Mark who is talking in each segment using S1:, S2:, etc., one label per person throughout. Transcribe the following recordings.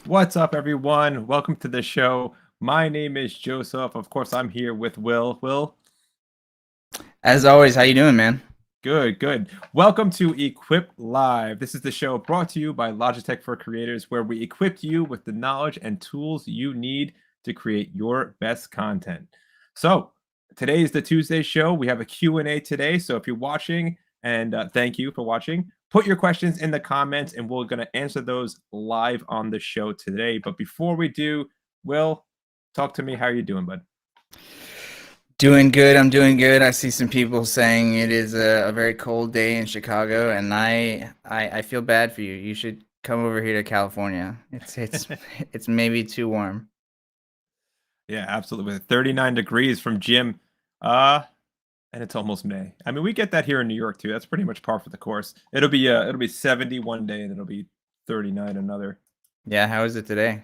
S1: What's up, everyone? Welcome to the show. My name is Joseph. Of course, I'm here with Will. Will,
S2: As always, how you doing, man?
S1: good. Welcome to Equip Live. This is the show brought to you by Logitech for Creators, where we equip you with the knowledge and tools you need to create your best content. So today is the Tuesday show. We have a Q&A today. So if you're watching, and thank you for watching, put your questions in the comments, and we're going to answer those live on the show today. But before we do, Will, talk to me. How are you doing, bud?
S2: Doing good. I'm doing good. I see some people saying it is a very cold day in Chicago, and I feel bad for you. You should come over here to California. It's maybe too warm.
S1: Yeah, absolutely. With 39 degrees from Jim. Uh, and it's almost May. I mean, we get that here in New York too. That's pretty much par for the course. It'll be 70 one day and it'll be 39 another.
S2: Yeah, how is it today?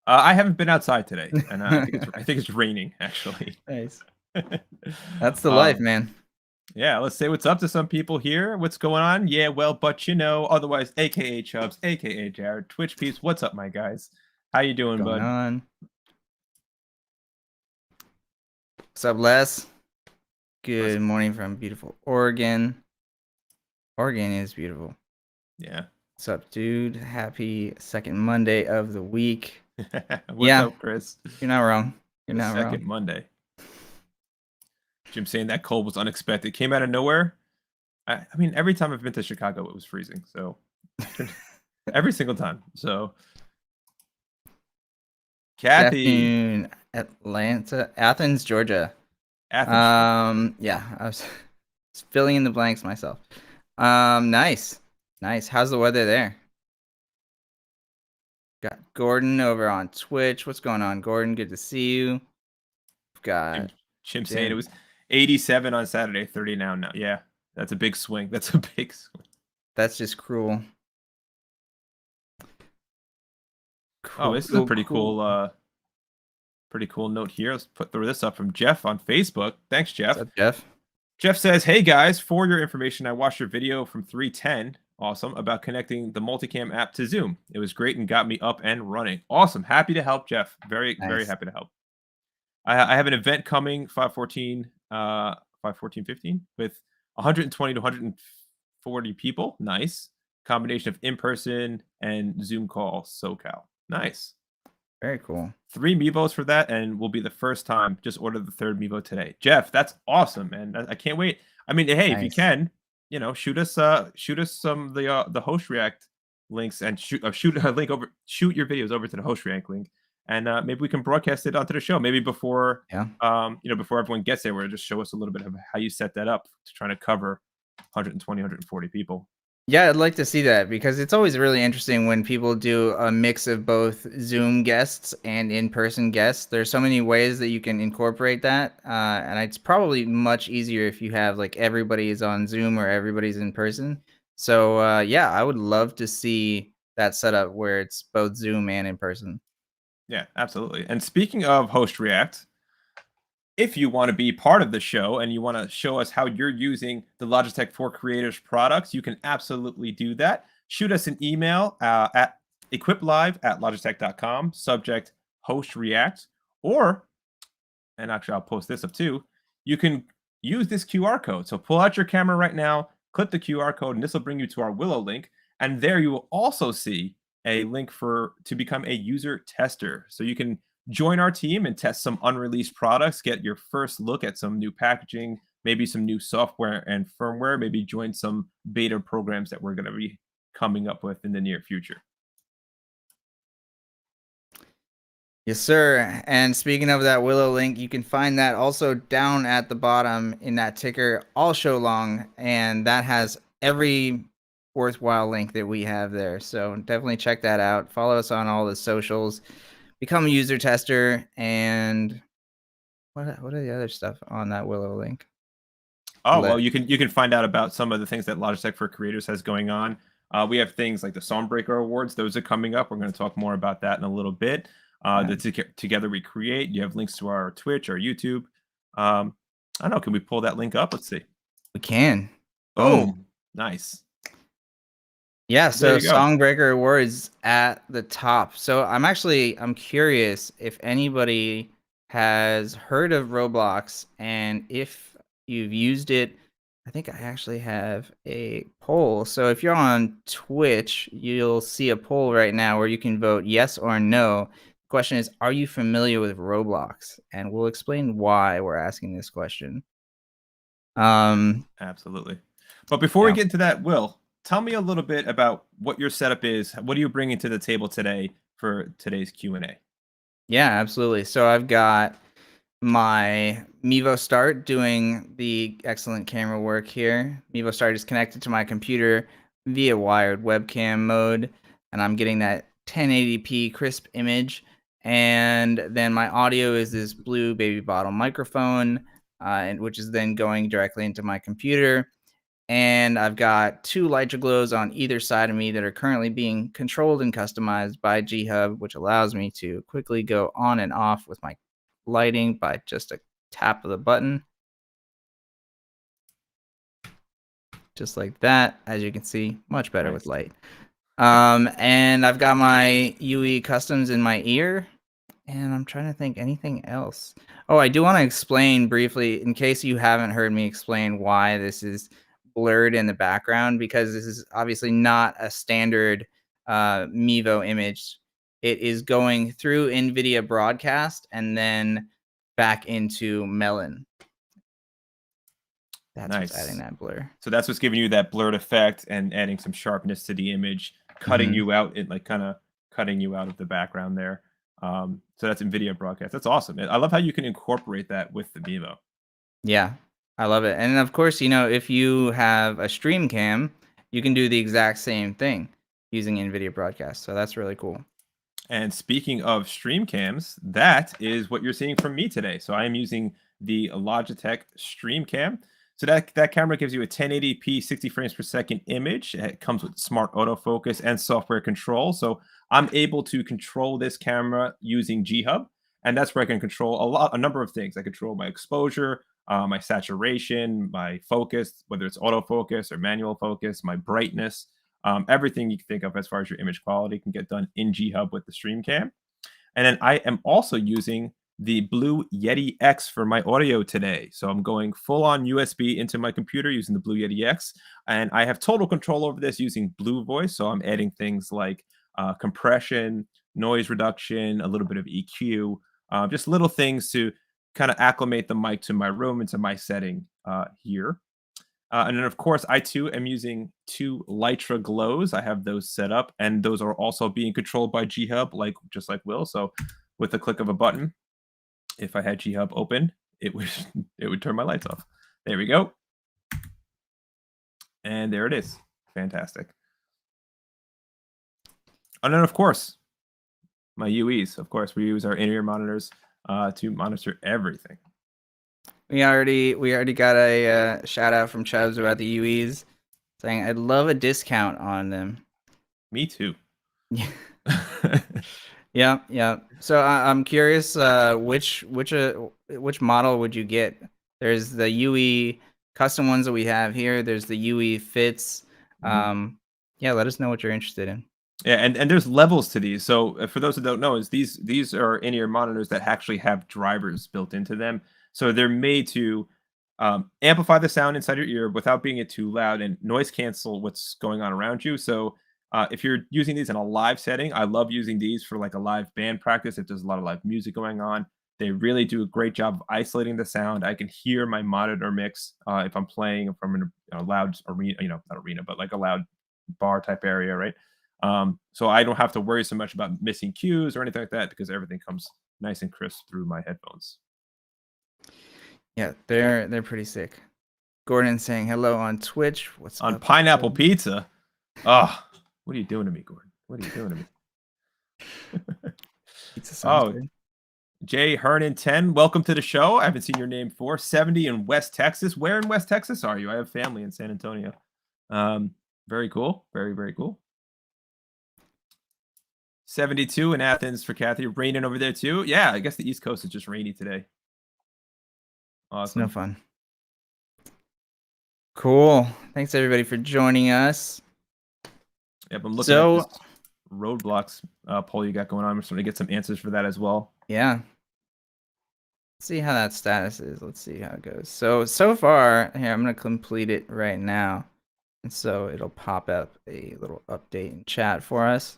S1: I haven't been outside today, and I think it's raining actually.
S2: Nice. That's the life,
S1: um,
S2: man.
S1: yeah, let's say what's up to some people here. What's going on? Yeah, well, but otherwise, aka Chubbs, aka Jared, Twitch peeps. What's up, my guys? How you doing,
S2: Going
S1: bud?
S2: on? What's up, Les? Good morning from beautiful Oregon. Oregon is beautiful.
S1: Yeah.
S2: What's up, dude? Happy second Monday of the week.
S1: What's up, Chris?
S2: You're not wrong. You're
S1: The
S2: not
S1: second
S2: wrong.
S1: Monday. Jim saying that cold was unexpected. Came out of nowhere. I mean, every time I've been to Chicago, it was freezing. So every single time. So
S2: Good
S1: Kathy,
S2: afternoon, Athens, Georgia.
S1: Athens.
S2: Yeah, I was filling in the blanks myself. Nice. How's the weather there? Got Gordon over on Twitch. What's going on, Gordon? Good to see you. We've got
S1: Jim saying it was 87 on Saturday, 30 now. Now, yeah, that's a big swing. That's a big swing.
S2: That's just cruel.
S1: Oh, this is a pretty cool note here. Let's throw this up from Jeff on Facebook. Thanks, Jeff.
S2: What's up, Jeff?
S1: Jeff says, "Hey guys, for your information, I watched your video from 310. Awesome, about connecting the multicam app to Zoom. It was great and got me up and running. Awesome, happy to help, Jeff. Very
S2: Nice.
S1: happy to help. I have an event coming 5/14/15 with 120 to 140 people. Nice combination of in person and Zoom call. SoCal. Nice.
S2: Very cool.
S1: 3 Meevos for that, and will be the first time. Just ordered the 3rd Mevo today. Jeff, that's awesome, man. I can't wait. I mean, hey, if you
S2: Nice.
S1: can, shoot us some of the host react links and shoot your videos over to the host react link, and maybe we can broadcast it onto the show. Maybe before
S2: Yeah.
S1: before everyone gets there, where just show us a little bit of how you set that up to try to cover 120, 140 people.
S2: Yeah, I'd like to see that because it's always really interesting when people do a mix of both Zoom guests and in-person guests. There's so many ways that you can incorporate that, and it's probably much easier if you have like everybody is on Zoom or everybody's in person. So yeah, I would love to see that setup where it's both Zoom and in person.
S1: Yeah, absolutely. And speaking of host react, if you want to be part of the show and you want to show us how you're using the Logitech for Creators products, you can absolutely do that. Shoot us an email at equiplive@logitech.com, subject host react, or, and actually I'll post this up too, you can use this QR code. So pull out your camera right now, click the QR code, and this will bring you to our Willow link. And there you will also see a link to become a user tester. So you can join our team and test some unreleased products, get your first look at some new packaging, maybe some new software and firmware, maybe join some beta programs that we're going to be coming up with in the near future.
S2: Yes, sir. And speaking of that Willow link, you can find that also down at the bottom in that ticker all show long. And that has every worthwhile link that we have there. So definitely check that out. Follow us on all the socials. Become a user tester. And what are the other stuff on that Willow link?
S1: Oh, well, you can find out about some of the things that Logitech for Creators has going on. We have things like the Songbreaker Awards. Those are coming up. We're going to talk more about that in a little bit. Together We Create. You have links to our Twitch, our YouTube. I don't know. Can we pull that link up? Let's see.
S2: We can.
S1: Boom. Nice.
S2: Yeah,
S1: There
S2: so
S1: you go.
S2: Songbreaker Awards at the top. So I'm curious if anybody has heard of Roblox and if you've used it. I think I actually have a poll. So if you're on Twitch, you'll see a poll right now where you can vote yes or no. The question is, are you familiar with Roblox? And we'll explain why we're asking this question.
S1: Absolutely. But before we
S2: Yeah.
S1: get into that, Will, tell me a little bit about what your setup is. What are you bringing to the table today for today's Q&A?
S2: Yeah, absolutely. So I've got my Mevo Start doing the excellent camera work here. Mevo Start is connected to my computer via wired webcam mode, and I'm getting that 1080p crisp image. And then my audio is this blue baby bottle microphone, which is then going directly into my computer. And I've got 2 Lytra glows on either side of me that are currently being controlled and customized by G-Hub, which allows me to quickly go on and off with my lighting by just a tap of the button. Just like that. As you can see, much better with light. And I've got my UE customs in my ear. And I'm trying to think anything else. Oh, I do want to explain briefly, in case you haven't heard me explain why this is blurred in the background, because this is obviously not a standard Mevo image. It is going through NVIDIA Broadcast and then back into Melon. That's what's adding that blur.
S1: So that's what's giving you that blurred effect and adding some sharpness to the image, cutting you out, like kind of cutting you out of the background there. So that's NVIDIA Broadcast. That's awesome. I love how you can incorporate that with the Mevo.
S2: Yeah, I love it. And of course, if you have a Stream Cam, you can do the exact same thing using NVIDIA Broadcast. So that's really cool.
S1: And speaking of stream cams, that is what you're seeing from me today. So I am using the Logitech Stream Cam. So that camera gives you a 1080p 60 frames per second image. It comes with smart autofocus and software control. So I'm able to control this camera using G-Hub, and that's where I can control a number of things. I control my exposure, my saturation, my focus, whether it's autofocus or manual focus, my brightness. Everything you can think of as far as your image quality can get done in G-Hub with the Stream Cam. And then I am also using the Blue Yeti X for my audio today. So I'm going full on USB into my computer using the Blue Yeti X. And I have total control over this using Blue Voice. So I'm adding things like compression, noise reduction, a little bit of EQ, just little things to kind of acclimate the mic to my room and to my setting here. And then, of course, I too am using 2 Lytra glows. I have those set up, and those are also being controlled by G-Hub, just like Will. So, with the click of a button, if I had G-Hub open, it would turn my lights off. There we go, and there it is. Fantastic. And then, of course, my UEs. Of course, we use our in-ear monitors to monitor everything.
S2: We already got a shout out from Chubbs about the UEs, saying I'd love a discount on them.
S1: Me too.
S2: Yeah. So I'm curious, which model would you get? There's the UE custom ones that we have here. There's the UE fits. Yeah, let us know what you're interested in.
S1: Yeah, and there's levels to these. So for those who don't know, is these are in-ear monitors that actually have drivers built into them. So they're made to amplify the sound inside your ear without being it too loud and noise cancel what's going on around you. So if you're using these in a live setting, I love using these for like a live band practice. If there's a lot of live music going on, they really do a great job of isolating the sound. I can hear my monitor mix if I'm playing from a loud arena, not arena, but like a loud bar type area, right? So I don't have to worry so much about missing cues or anything like that because everything comes nice and crisp through my headphones.
S2: Yeah, they're pretty sick. Gordon saying hello on Twitch. What's
S1: on
S2: up,
S1: pineapple
S2: Gordon?
S1: pizza? Oh, what are you doing to me, Gordon? What are you doing to me?
S2: Pizza sounds good.
S1: Jay Hernan 10, welcome to the show. I haven't seen your name for 70 in West Texas. Where in West Texas are you? I have family in San Antonio. Very cool. Very, very cool. 72 in Athens for Kathy. Raining over there too. Yeah, I guess the East Coast is just rainy today. Awesome.
S2: It's no fun. Cool. Thanks everybody for joining us.
S1: Yep, I'm looking at this
S2: So
S1: Roadblocks poll you got going on. I'm just going to get some answers for that as well.
S2: yeah. See how that status is. Let's see how it goes. So far, here, I'm gonna complete it right now. And so it'll pop up a little update in chat for us.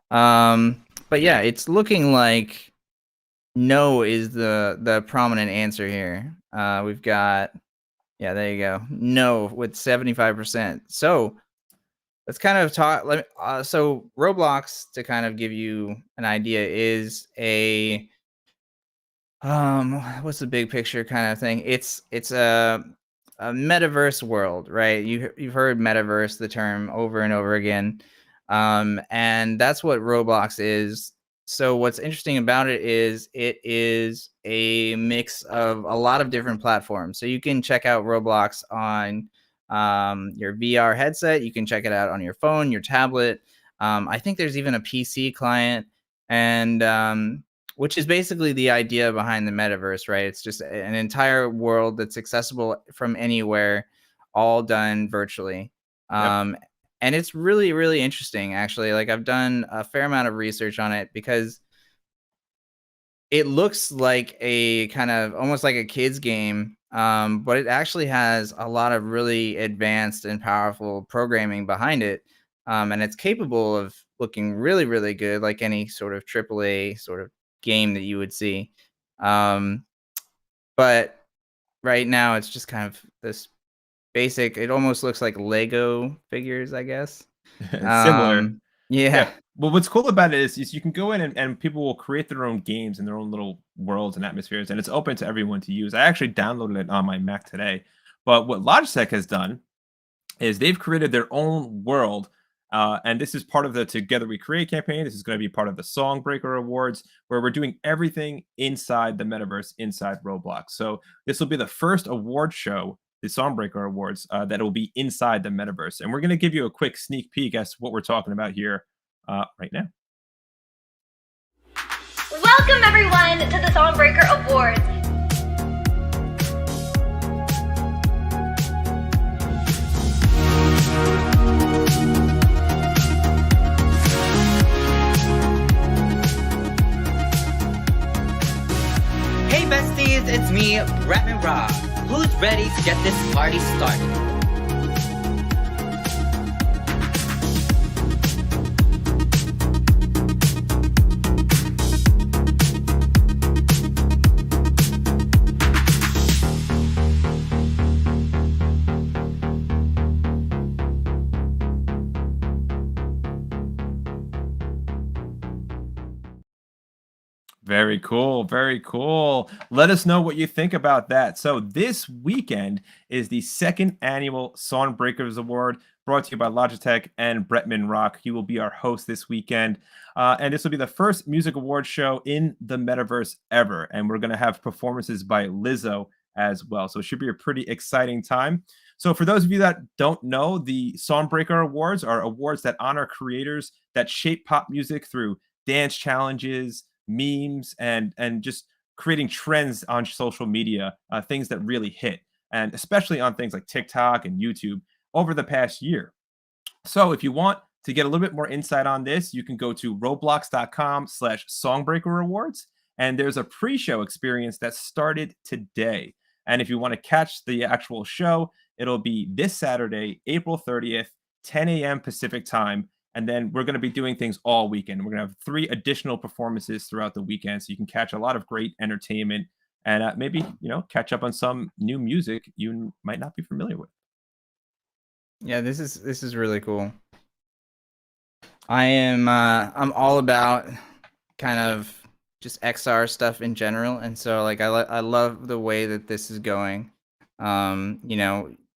S2: But yeah, it's looking like no is the prominent answer here. We've got, yeah, there you go. No with 75%. So let's kind of talk. So Roblox, to kind of give you an idea, is a what's the big picture kind of thing? It's a metaverse world, right? You've heard metaverse, the term, over and over again. And that's what Roblox is. So what's interesting about it is a mix of a lot of different platforms. So you can check out Roblox on your VR headset. You can check it out on your phone, your tablet. I think there's even a PC client, and which is basically the idea behind the metaverse, right? It's just an entire world that's accessible from anywhere, all done virtually.
S1: Yep.
S2: And it's really, really interesting, actually. Like, I've done a fair amount of research on it because it looks like a kind of almost like a kid's game, but it actually has a lot of really advanced and powerful programming behind it. And it's capable of looking really, really good, like any sort of AAA sort of game that you would see. But right now, it's just kind of this basic, it almost looks like Lego figures, I guess.
S1: Similar.
S2: Yeah.
S1: Yeah. Well, what's cool about it is you can go in and people will create their own games and their own little worlds and atmospheres, and it's open to everyone to use. I actually downloaded it on my Mac today. But what Logitech has done is they've created their own world. And this is part of the Together We Create campaign. This is going to be part of the Songbreaker Awards, where we're doing everything inside the metaverse, inside Roblox. So this will be the first award show, the Songbreaker Awards, that will be inside the metaverse. And we're going to give you a quick sneak peek as to what we're talking about here right now.
S3: Welcome everyone to the Songbreaker Awards.
S4: Hey besties, it's me, Bretman Rock. Who's ready to get this party started?
S1: Very cool. Very cool. Let us know what you think about that. So this weekend is the second annual Songbreakers Award, brought to you by Logitech and Bretman Rock. He will be our host this weekend. And this will be the first music award show in the metaverse ever. And we're going to have performances by Lizzo as well. So it should be a pretty exciting time. So for those of you that don't know, the Songbreaker Awards are awards that honor creators that shape pop music through dance challenges, memes, and just creating trends on social media, things that really hit, and especially on things like TikTok and YouTube over the past year. So if you want to get a little bit more insight on this, you can go to roblox.com/Songbreaker Awards, and there's a pre-show experience that started today. And if you want to catch the actual show, it'll be this Saturday, April 30th, 10 a.m. Pacific time. And then we're going to be doing things all weekend. We're going to have 3 additional performances throughout the weekend, so you can catch a lot of great entertainment and maybe, catch up on some new music you might not be familiar with.
S2: Yeah, this is really cool. I'm all about kind of just XR stuff in general, and so like I love the way that this is going. There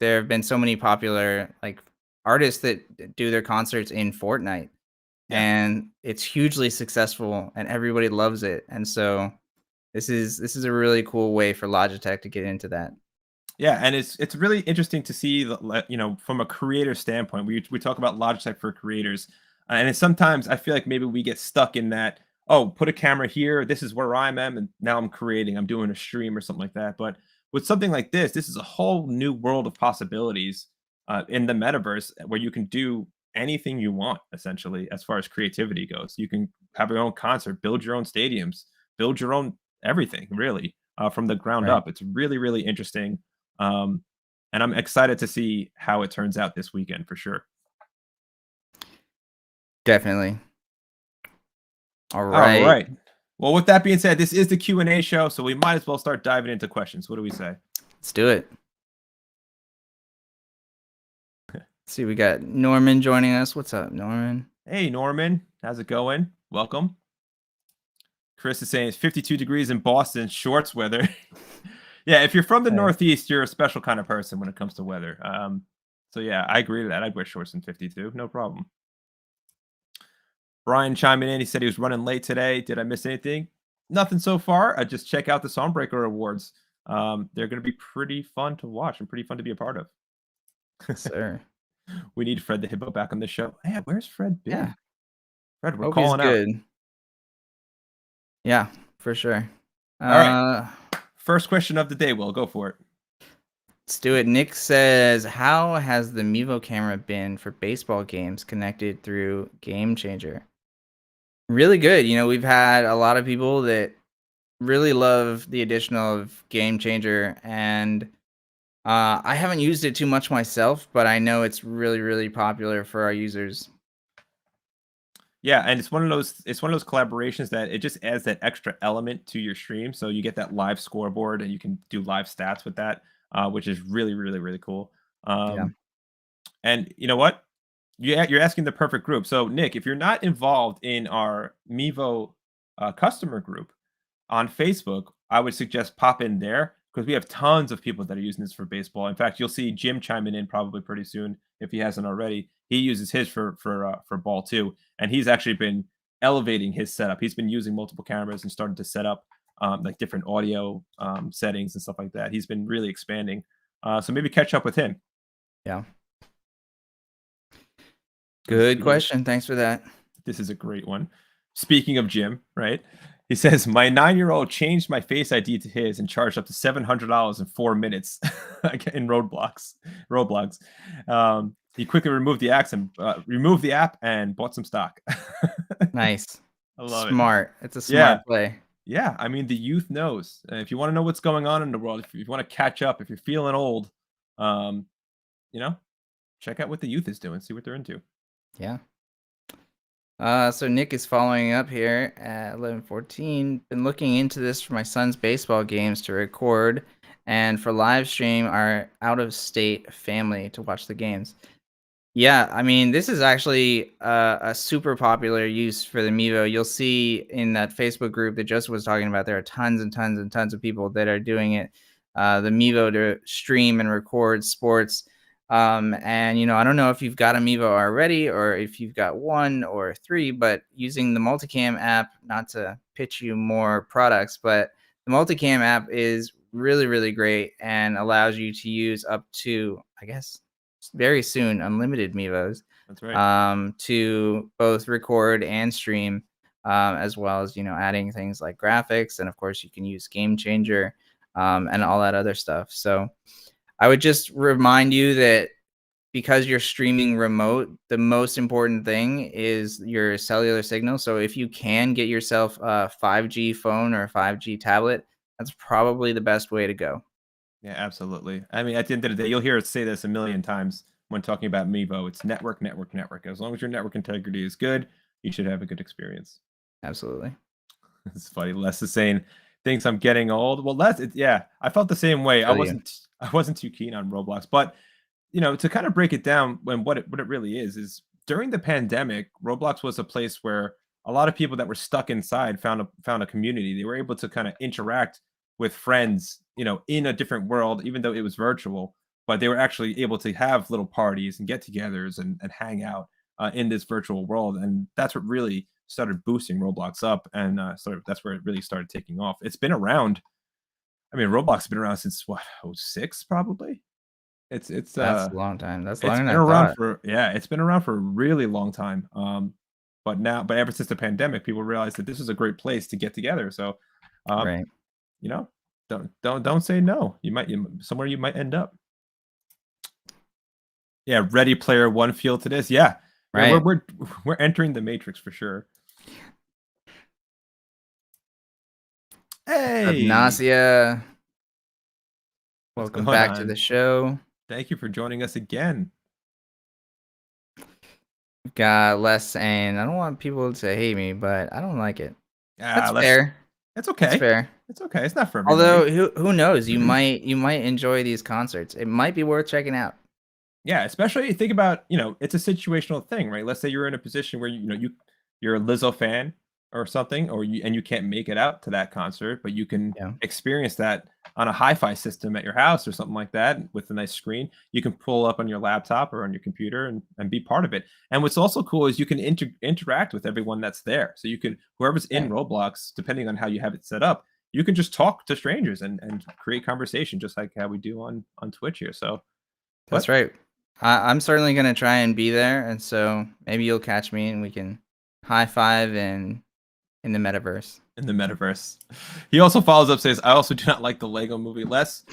S2: have been so many popular like artists that do their concerts in Fortnite, and it's hugely successful and everybody loves it. And so this is a really cool way for Logitech to get into that.
S1: Yeah, and it's really interesting to see, from a creator standpoint. We talk about Logitech for creators, and it's sometimes I feel like maybe we get stuck in that. Oh, put a camera here. This is where I am, and now I'm creating. I'm doing a stream or something like that. But with something like this is a whole new world of possibilities in the metaverse where you can do anything you want, essentially, as far as creativity goes. You can have your own concert, build your own stadiums, build your own everything, really, from the ground
S2: Right.
S1: up. It's really, really interesting. And I'm excited to see how it turns out this weekend for sure.
S2: Definitely. All
S1: All
S2: right.
S1: right. Well, with that being said, this is the Q&A show, so we might as well start diving into questions. What do we say?
S2: Let's do it. See, we got Norman joining us. What's up, Norman?
S1: Hey, Norman. How's it going? Welcome. Chris is saying it's 52 degrees in Boston, shorts weather. Yeah, if you're from the
S2: Nice.
S1: Northeast, you're a special kind of person when it comes to weather. So yeah, I agree with that. I'd wear shorts in 52, no problem. Brian chiming in. He said he was running late today. Did I miss anything? Nothing so far. I just check out the Songbreaker Awards. They're going to be pretty fun to watch and pretty fun to be a part of.
S2: Sir.
S1: We need Fred the Hippo back on the show. Yeah, where's Fred been?
S2: Yeah.
S1: Fred, we're
S2: Hope he's
S1: calling out.
S2: good. Yeah, for sure.
S1: All right. First question of the day, Will. Go for it.
S2: Let's do it. Nick says, how has the Mevo camera been for baseball games connected through Game Changer? Really good. You know, we've had a lot of people that really love the addition of Game Changer, and I haven't used it too much myself, but I know it's really, really popular for our users.
S1: Yeah, and it's one of those collaborations that it just adds that extra element to your stream. So you get that live scoreboard and you can do live stats with that, which is really, really, really cool. And you know what? You're asking the perfect group. So Nick, if you're not involved in our Mevo customer group on Facebook, I would suggest pop in there because we have tons of people that are using this for baseball. In fact, you'll see Jim chiming in probably pretty soon if he hasn't already. He uses his for ball too, and he's actually been elevating his setup. He's been using multiple cameras and starting to set up like different audio settings and stuff like that. He's been really expanding. So maybe catch up with him.
S2: Yeah. Good question. Thanks for that.
S1: This is a great one. Speaking of Jim, right? He says, my 9-year-old changed my Face ID to his and charged up to $700 in 4 minutes in Roblox. He quickly removed the app and bought some stock.
S2: Nice.
S1: I love
S2: Smart. It's a smart play.
S1: Yeah, I mean, the youth knows. If you want to know what's going on in the world, if you want to catch up, if you're feeling old, check out what the youth is doing, see what they're into.
S2: Yeah. So Nick is following up here at 11:14. Been looking into this for my son's baseball games to record and for live stream our out-of-state family to watch the games. Yeah, I mean, this is actually a super popular use for the Mevo. You'll see in that Facebook group that Joseph was talking about, there are tons and tons and tons of people that are doing it. The Mevo to stream and record sports. And I don't know if you've got a Mevo already or if you've got 1 or 3, but using the multicam app, not to pitch you more products, but the multicam app is really, really great and allows you to use up to, I guess, very soon, unlimited Mevos.
S1: That's right.
S2: To both record and stream, as well as, adding things like graphics. And of course you can use Game Changer, and all that other stuff. So I would just remind you that because you're streaming remote, the most important thing is your cellular signal. So if you can get yourself a 5G phone or a 5G tablet, that's probably the best way to go.
S1: Yeah, absolutely. I mean, at the end of the day, you'll hear us say this a million times when talking about Mevo. It's network, network, network. As long as your network integrity is good, you should have a good experience.
S2: Absolutely.
S1: It's funny. Les is saying, thinks I'm getting old. Well, I felt the same way. I wasn't too keen on Roblox, but to kind of break it down, when what it really is during the pandemic, Roblox was a place where a lot of people that were stuck inside found a community. They were able to kind of interact with friends, in a different world, even though it was virtual, but they were actually able to have little parties and get-togethers and hang out in this virtual world, and that's what really started boosting Roblox up, and that's where it really started taking off. It's been around. I mean, Roblox has been around since what, 2006 probably. It's
S2: That's a long time. That's
S1: it's
S2: longer
S1: been
S2: than I
S1: around
S2: thought.
S1: it's been around for a really long time. But ever since the pandemic, people realized that this is a great place to get together. So,
S2: Right.
S1: don't say no. Somewhere you might end up. Yeah, Ready Player One feel to this. Yeah,
S2: Right.
S1: Yeah, we're entering the matrix for sure. Hey,
S2: Nasia,
S1: what's
S2: welcome
S1: going
S2: back to the
S1: on?
S2: show.
S1: Thank you for joining us again.
S2: We've got Les saying, I don't want people to hate me, but I don't like it. That's
S1: Let's.
S2: fair.
S1: It's
S2: That's
S1: okay.
S2: fair.
S1: It's okay. It's not for everybody.
S2: Although who knows? You might enjoy these concerts. It might be worth checking out.
S1: Yeah, especially think about, it's a situational thing, right? Let's say you're in a position where you're a Lizzo fan or something, or you can't make it out to that concert, but you can
S2: Yeah.
S1: experience that on a hi-fi system at your house or something like that with a nice screen. You can pull up on your laptop or on your computer and be part of it. And what's also cool is you can interact with everyone that's there. So you could, whoever's in Roblox, depending on how you have it set up, you can just talk to strangers and create conversation just like how we do on Twitch here. So
S2: That's right. I'm certainly gonna try and be there, and so maybe you'll catch me and we can high five in the metaverse.
S1: In the metaverse. He also follows up, says, I also do not like the Lego movie. Les,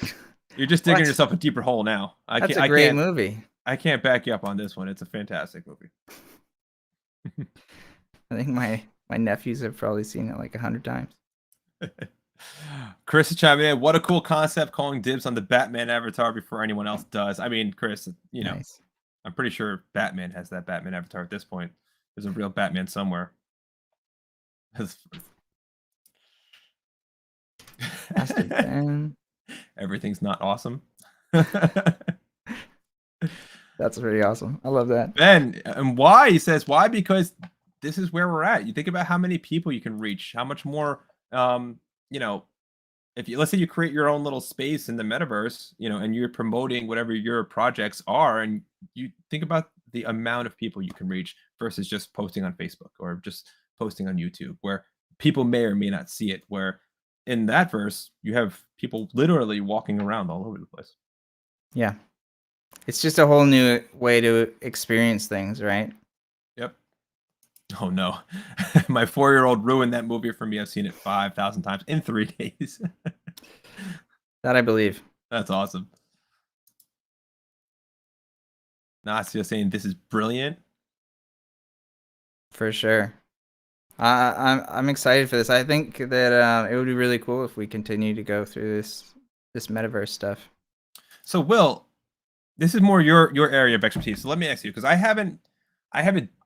S1: you're just digging
S2: What?
S1: yourself a deeper hole now.
S2: That's a great movie.
S1: I can't back you up on this one. It's a fantastic movie.
S2: I think my nephews have probably seen it like 100 times.
S1: Chris is chiming in. What a cool concept, calling dibs on the Batman avatar before anyone else does. I mean, Chris,
S2: Nice.
S1: I'm pretty sure Batman has that Batman avatar at this point. There's a real Batman somewhere. Everything's not awesome.
S2: That's pretty awesome. I love that.
S1: Ben, and why? He says, why? Because this is where we're at. You think about how many people you can reach, how much more, if let's say you create your own little space in the metaverse, and you're promoting whatever your projects are, and you think about the amount of people you can reach versus just posting on Facebook or just posting on YouTube, where people may or may not see it, where in that verse, you have people literally walking around all over the place.
S2: Yeah. It's just a whole new way to experience things, right?
S1: Yep. Oh no. My 4-year-old ruined that movie for me. I've seen it 5,000 times in 3 days.
S2: That I believe.
S1: That's awesome. Nasia saying this is brilliant.
S2: For sure. I'm excited for this. I think that it would be really cool if we continue to go through this metaverse stuff.
S1: So Will, this is more your area of expertise. So let me ask you, because I haven't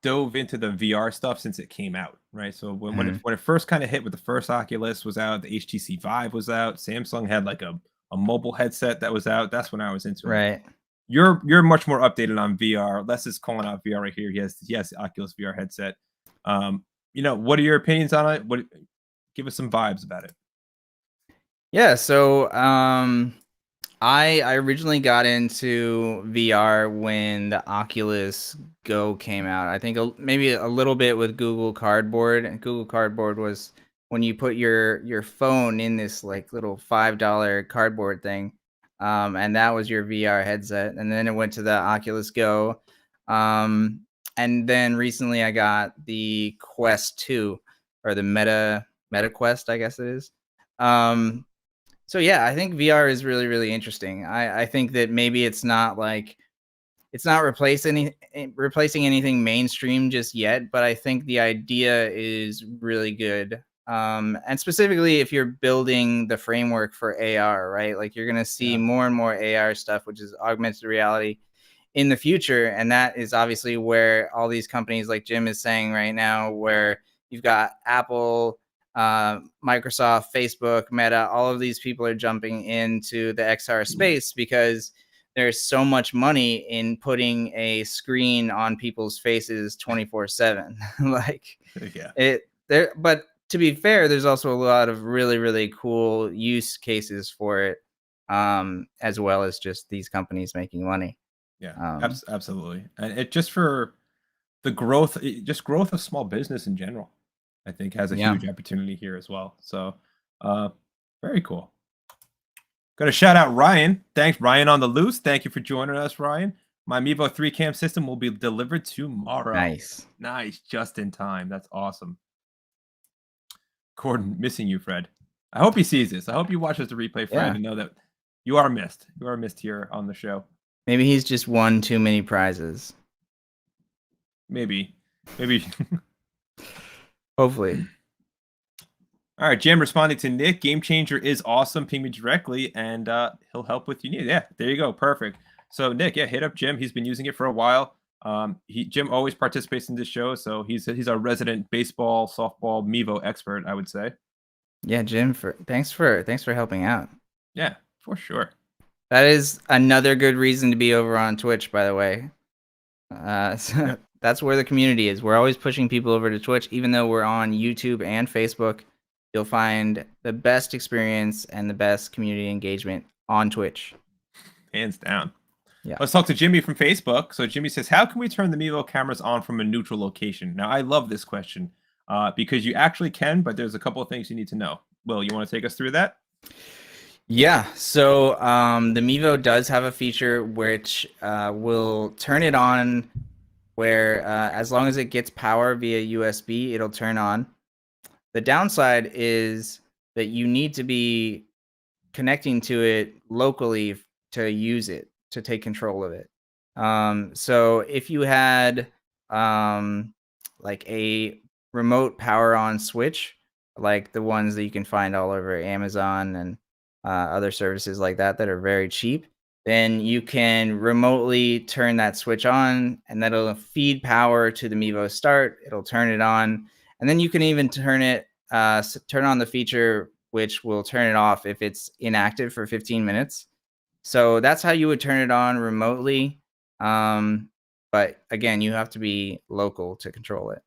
S1: dove into the VR stuff since it came out, right? So when it first kind of hit with the first Oculus was out, the HTC Vive was out, Samsung had like a mobile headset that was out. That's when I was into it.
S2: Right.
S1: You're much more updated on VR. Les is calling out VR right here. He has the Oculus VR headset. What are your opinions on it? Give us some vibes about it.
S2: Yeah, so I originally got into VR when the Oculus Go came out. I think maybe a little bit with Google Cardboard. And Google Cardboard was when you put your phone in this like little $5 cardboard thing, and that was your VR headset. And then it went to the Oculus Go, and then recently I got the Quest 2 or the Meta Quest, I guess it is. So yeah, I think VR is really, really interesting. I think that maybe it's not replacing anything mainstream just yet, but I think the idea is really good. And specifically if you're building the framework for AR, right? Like you're gonna see more and more AR stuff, which is augmented reality in the future. And that is obviously where all these companies like Jim is saying right now, where you've got Apple, Microsoft, Facebook, Meta, all of these people are jumping into the XR space because there's so much money in putting a screen on people's faces 24/7. But to be fair, there's also a lot of really, really cool use cases for it, as well as just these companies making money.
S1: Yeah, absolutely. And it just for the growth of small business in general, I think has a huge opportunity here as well. So very cool. Got to shout out Ryan. Thanks, Ryan on the loose. Thank you for joining us, Ryan. My Mevo 3 cam system will be delivered tomorrow.
S2: Nice.
S1: Just in time. That's awesome. Gordon, missing you, Fred. I hope he sees this. I hope you watch this replay, Fred, and know that you are missed. You are missed here on the show.
S2: Maybe he's just won too many prizes.
S1: Maybe.
S2: Hopefully.
S1: All right, Jim responding to Nick. Game Changer is awesome. Ping me directly, and he'll help with you need. Yeah, there you go. Perfect. So Nick, yeah, hit up Jim. He's been using it for a while. Jim always participates in this show, so he's our resident baseball, softball, Mevo expert, I would say.
S2: Yeah, Jim, thanks for helping out.
S1: Yeah, for sure.
S2: That is another good reason to be over on Twitch, by the way. So that's where the community is. We're always pushing people over to Twitch, even though we're on YouTube and Facebook. You'll find the best experience and the best community engagement on Twitch.
S1: Hands down.
S2: Yeah.
S1: Let's talk to Jimmy from Facebook. So Jimmy says, how can we turn the Mevo cameras on from a neutral location? Now, I love this question because you actually can, but there's a couple of things you need to know. Will, you want to take us through that?
S2: Yeah. So the Mevo does have a feature which will turn it on where as long as it gets power via USB, it'll turn on. The downside is that you need to be connecting to it locally to use it, to take control of it. So if you had like a remote power on switch, like the ones that you can find all over Amazon and other services like that are very cheap, then you can remotely turn that switch on and that'll feed power to the Mevo Start. It'll turn it on. And then you can even turn on the feature, which will turn it off if it's inactive for 15 minutes. So that's how you would turn it on remotely. But again, you have to be local to control it.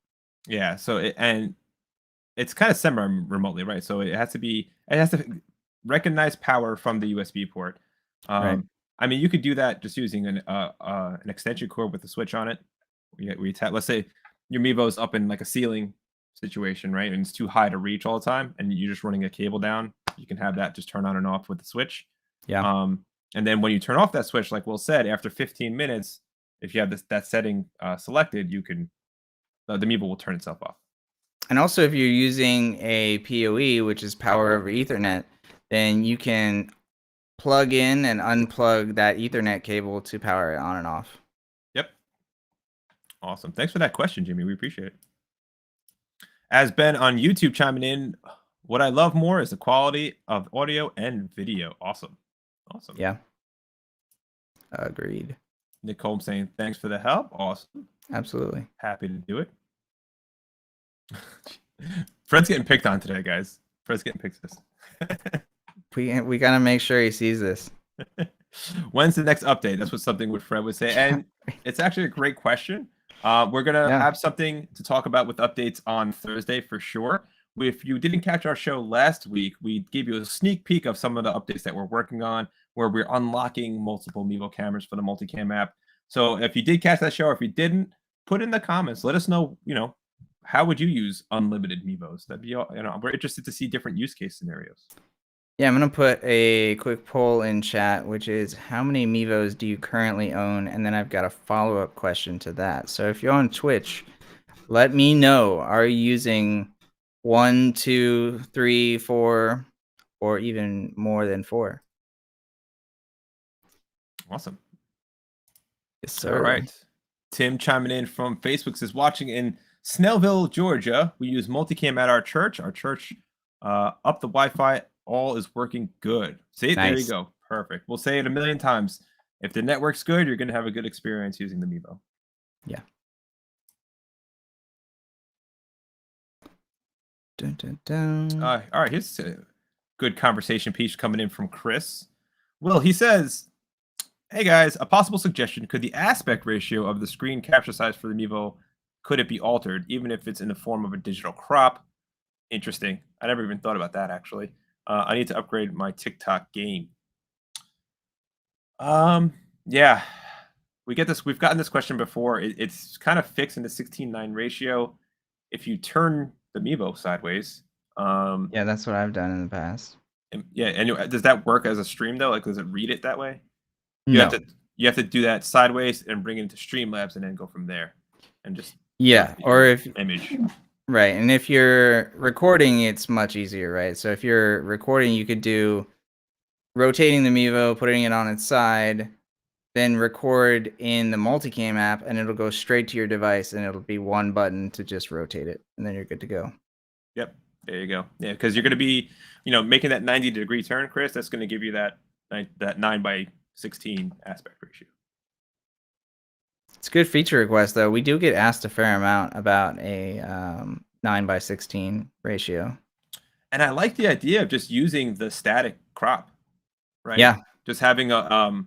S1: Yeah. So it's kind of semi-remotely, right? So it has to recognize power from the USB port.
S2: Right.
S1: I mean, you could do that just using an extension cord with a switch on it. Let's say your Mevo's up in like a ceiling situation, right? And it's too high to reach all the time, and you're just running a cable down. You can have that just turn on and off with the switch.
S2: Yeah.
S1: And then when you turn off that switch, like Will said, after 15 minutes, if you have that setting selected, you can the Mevo will turn itself off.
S2: And also, if you're using a PoE, which is power over Ethernet, then you can plug in and unplug that Ethernet cable to power it on and off.
S1: Yep. Awesome. Thanks for that question, Jimmy. We appreciate it. As Ben on YouTube chiming in, what I love more is the quality of audio and video. Awesome.
S2: Yeah. Agreed.
S1: Nick Holmes saying, thanks for the help. Awesome.
S2: Absolutely.
S1: Happy to do it. Fred's getting picked on today, guys. Fred's getting picked this.
S2: We gotta make sure he sees this.
S1: When's the next update? That's what Fred would say. And it's actually a great question. We're going to have something to talk about with updates on Thursday for sure. If you didn't catch our show last week, we gave you a sneak peek of some of the updates that we're working on, where we're unlocking multiple Mevo cameras for the multicam app. So if you did catch that show, or if you didn't, put in the comments. Let us know, how would you use unlimited Mevos? That'd be, we're interested to see different use case scenarios.
S2: Yeah, I'm going to put a quick poll in chat, which is how many Mevos do you currently own? And then I've got a follow-up question to that. So if you're on Twitch, let me know. Are you using 1, 2, 3, 4, or even more than 4?
S1: Awesome.
S2: Yes, sir.
S1: All right. Tim chiming in from Facebook says, watching in Snellville, Georgia. We use multicam at our church. Our church up the Wi-Fi. All is working good. See, nice. There you go. Perfect. We'll say it a million times. If the network's good, you're going to have a good experience using the Mevo.
S2: Yeah. Dun, dun, dun.
S1: All right. Here's a good conversation piece coming in from Chris. Will, he says, hey guys, a possible suggestion. Could the aspect ratio of the screen capture size for the Mevo, could it be altered, even if it's in the form of a digital crop? Interesting. I never even thought about that, actually. I need to upgrade my TikTok game. Yeah, we've gotten this question before. It's kind of fixed in the 16:9 ratio. If you turn the Mevo sideways.
S2: Yeah, that's what I've done in the past.
S1: And does that work as a stream though? Like, does it read it that way?
S2: You
S1: have to do that sideways and bring it into Streamlabs and then go from there, and just
S2: or if
S1: image.
S2: Right, and if you're recording, it's much easier, right? So if you're recording, you could do rotating the Mevo, putting it on its side, then record in the multicam app, and it'll go straight to your device, and it'll be one button to just rotate it, and then you're good to go.
S1: Yep. There you go. Yeah, because you're going to be, making that 90-degree turn, Chris. That's going to give you that 9:16 aspect ratio.
S2: It's a good feature request, though. We do get asked a fair amount about a 9:16 ratio.
S1: And I like the idea of just using the static crop, right?
S2: Yeah.
S1: Just having a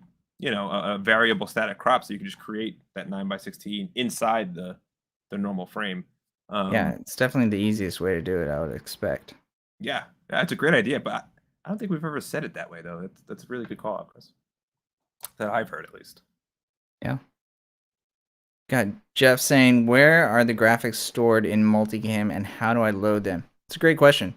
S1: variable static crop, so you can just create that 9:16 inside the normal frame.
S2: Yeah, it's definitely the easiest way to do it, I would expect.
S1: Yeah, that's a great idea, but I don't think we've ever said it that way, though. That's a really good call out, Chris. That I've heard, at least.
S2: Yeah. Got Jeff saying, where are the graphics stored in multicam and how do I load them? It's a great question.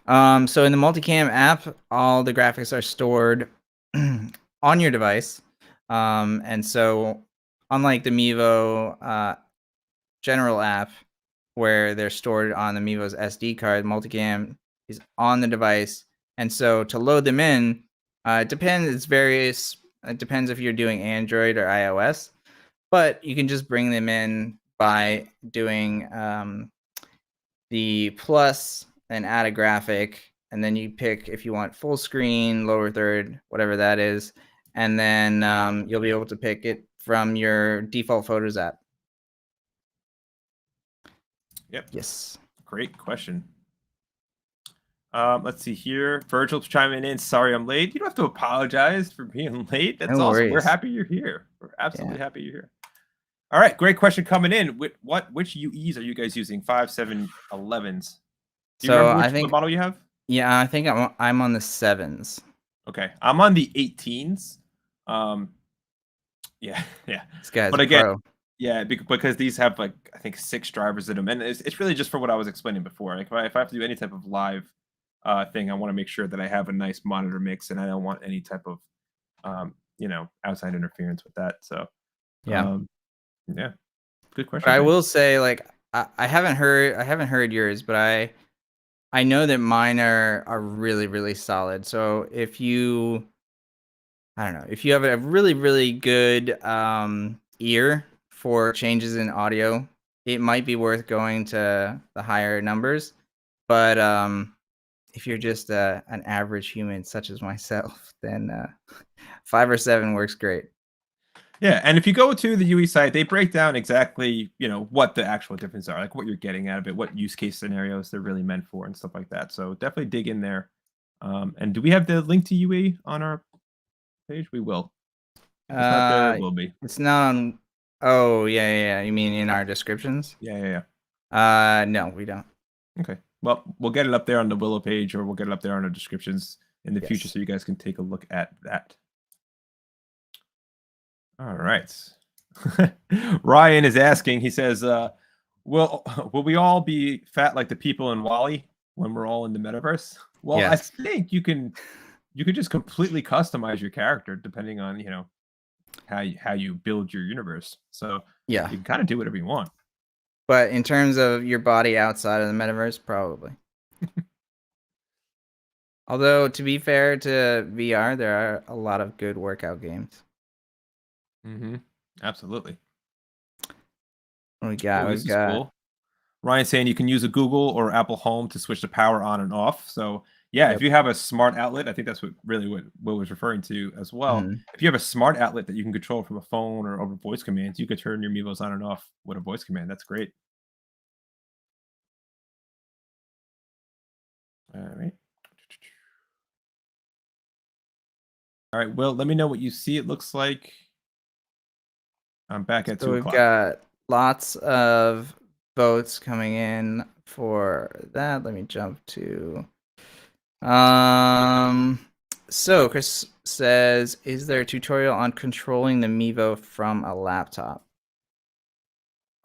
S2: So in the multicam app, all the graphics are stored on your device. And so unlike the Mevo general app, where they're stored on the Mevo's SD card, multicam is on the device. And so to load them in, it depends. It's various. It depends if you're doing Android or iOS, but you can just bring them in by doing the plus and add a graphic, and then you pick if you want full screen, lower third, whatever that is, and then you'll be able to pick it from your default Photos app.
S1: Yep.
S2: Yes.
S1: Great question. Let's see here. Virgil's chiming in. Sorry I'm late. You don't have to apologize for being late. That's
S2: No
S1: awesome. We're
S2: worries.
S1: happy you're here. We're absolutely happy you're here. All right. Great question coming in. Which UEs are you guys using? 5, 7, 11s? Do you remember what model you have?
S2: Yeah, I think I'm on the 7s.
S1: Okay. I'm on the 18s. Yeah.
S2: This guy's
S1: but
S2: a
S1: again,
S2: pro.
S1: yeah, because these have I think 6 drivers in them, and it's really just for what I was explaining before. Like if I have to do any type of live thing, I want to make sure that I have a nice monitor mix, and I don't want any type of outside interference with that. So yeah, good question.
S2: But I will say, I haven't heard yours, but I know that mine are really, really solid. So if you have a really, really good ear for changes in audio, it might be worth going to the higher numbers. But if you're just an average human such as myself, then 5 or 7 works great.
S1: Yeah, and if you go to the UE site, they break down exactly what the actual differences are, like what you're getting out of it, what use case scenarios they're really meant for, and stuff like that. So definitely dig in there. And do we have the link to UE on our page? We will. If it's not there, it will be.
S2: It's not on. Oh yeah. You mean in our descriptions?
S1: Yeah.
S2: No, we don't.
S1: Okay. Well, we'll get it up there on the Willow page, or we'll get it up there on the descriptions in the future, so you guys can take a look at that. All right. Ryan is asking. He says, "Will we all be fat like the people in WALL-E when we're all in the metaverse?" Well, yes. I think you can just completely customize your character depending on how you build your universe. So
S2: yeah,
S1: you can kind of do whatever you want.
S2: But in terms of your body outside of the metaverse, probably. Although, to be fair to VR, there are a lot of good workout games.
S1: Mm-hmm. Absolutely.
S2: What we got?
S1: This is cool. Ryan saying you can use a Google or Apple Home to switch the power on and off. So yeah, if you have a smart outlet, I think that's what was referring to as well. Mm-hmm. If you have a smart outlet that you can control from a phone or over voice commands, you could turn your Meevos on and off with a voice command. That's great. All right. All right, Will, let me know what you see it looks like. I'm back at 2 o'clock.
S2: We've got lots of votes coming in for that. Let me jump to... So Chris says, is there a tutorial on controlling the Mevo from a laptop?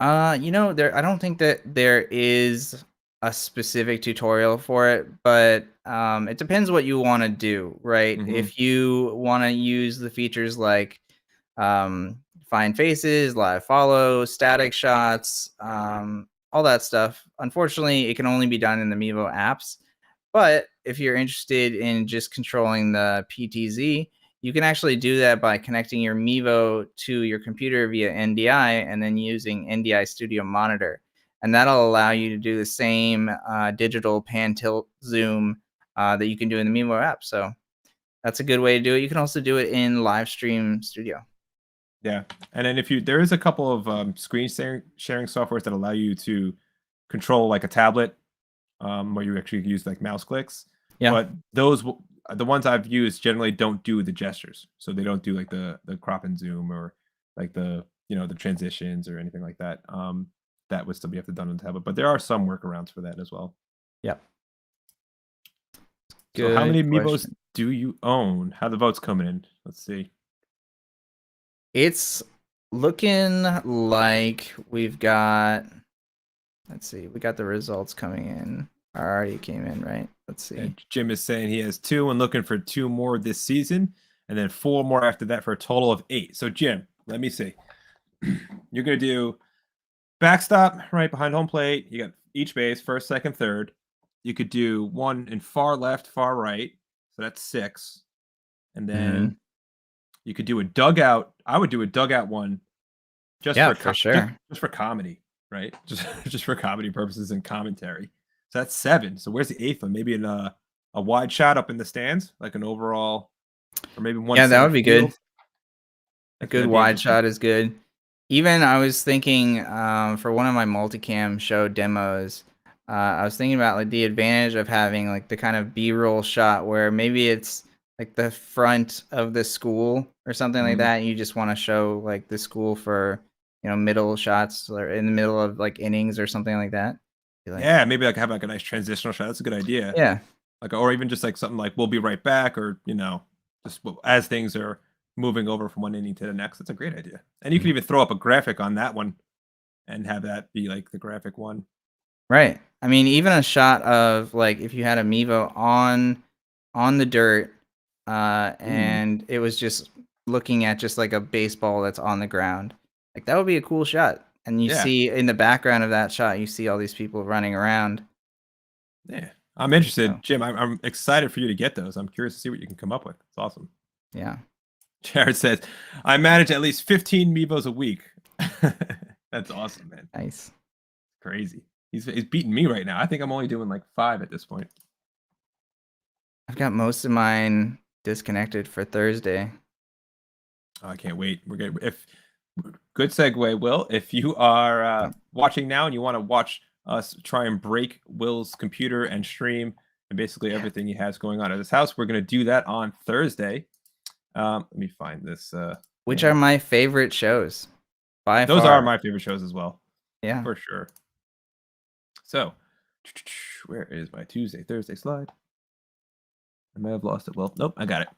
S2: I don't think that there is a specific tutorial for it, but it depends what you want to do, right? Mm-hmm. If you want to use the features like find faces, live follow, static shots, all that stuff, unfortunately, it can only be done in the Mevo apps. But if you're interested in just controlling the PTZ, you can actually do that by connecting your Mevo to your computer via NDI and then using NDI Studio Monitor. And that'll allow you to do the same digital pan tilt zoom that you can do in the Mevo app. So that's a good way to do it. You can also do it in Live Stream Studio.
S1: Yeah, and then there is a couple of screen sharing softwares that allow you to control like a tablet, where you actually use like mouse clicks.
S2: Yeah.
S1: But the ones I've used generally don't do the gestures, so they don't do like the crop and zoom or like the the transitions or anything like that. That would still be have to done on the tablet, but there are some workarounds for that as well.
S2: Yep.
S1: So how many
S2: Good
S1: Amiibos
S2: question.
S1: do you own? How the votes coming in? Let's see.
S2: It's looking like we've got, let's see, we got the results coming in. Already came in, right? Let's see.
S1: And Jim is saying he has 2 and looking for 2 more this season, and then 4 more after that for a total of 8. So Jim, let me see. You're gonna do backstop right behind home plate. You got each base, first, second, third. You could do 1 in far left, far right. So that's 6. And then you could do a dugout. I would do a dugout one just
S2: for sure.
S1: Just for comedy, right? Just for comedy purposes and commentary. So that's 7. So where's the 8th one? Maybe in a wide shot up in the stands, like an overall, or maybe one.
S2: Yeah, that
S1: center
S2: would be
S1: field.
S2: good. A good wide shot is good. Even I was thinking for one of my multicam show demos, I was thinking about like the advantage of having like the kind of B-roll shot where maybe it's like the front of the school or something like that, and you just want to show like the school for middle shots or in the middle of like innings or something like that. Like,
S1: Yeah, maybe like have like a nice transitional shot. That's a good idea.
S2: yeah,
S1: Like, or even just like something like we'll be right back, or just as things are moving over from one inning to the next. That's a great idea. And you can even throw up a graphic on that one and have that be like the graphic one.
S2: right. I mean, even a shot of like if you had a Mevo on the dirt, and it was just looking at just like a baseball that's on the ground, like that would be a cool shot. And you see in the background of that shot, you see all these people running around.
S1: Yeah, I'm interested,
S2: So.
S1: Jim. I'm excited for you to get those. I'm curious to see what you can come up with. It's awesome.
S2: Yeah.
S1: Jared says, I manage at least 15 Meevos a week. That's awesome, man.
S2: Nice.
S1: Crazy. He's beating me right now. I think I'm only doing like 5 at this point.
S2: I've got most of mine disconnected for Thursday.
S1: Oh, I can't wait. We're good. Good segue, Will. If you are watching now and you want to watch us try and break Will's computer and stream and basically everything he has going on at his house, we're going to do that on Thursday. Let me find this.
S2: Which are my favorite shows.
S1: Those are my favorite shows as well.
S2: Yeah.
S1: For sure. So, where is my Thursday slide? I may have lost it. Well, nope, I got it.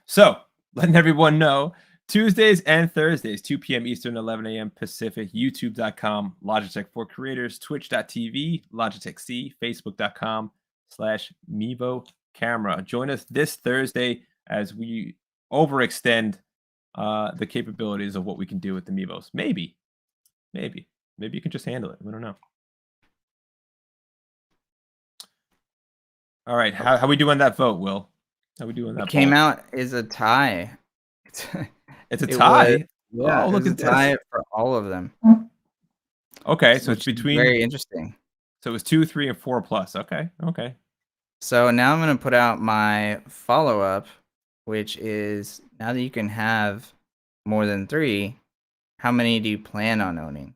S1: So, letting everyone know, Tuesdays and Thursdays, 2 p.m. Eastern, 11 a.m. Pacific, youtube.com, Logitech for Creators, twitch.tv, Logitech C, facebook.com/Mevo Camera. Join us this Thursday as we overextend the capabilities of what we can do with the Meevos. Maybe you can just handle it. We don't know. All right, how we doing that vote, Will? How we doing that?
S2: It came out is a tie.
S1: It's a tie.
S2: Yeah,
S1: oh, look at
S2: a tie for all of them.
S1: Okay, so it's between.
S2: Very interesting.
S1: So it was 2, 3, and 4 plus. Okay.
S2: So now I'm gonna put out my follow-up, which is now that you can have more than 3, how many do you plan on owning?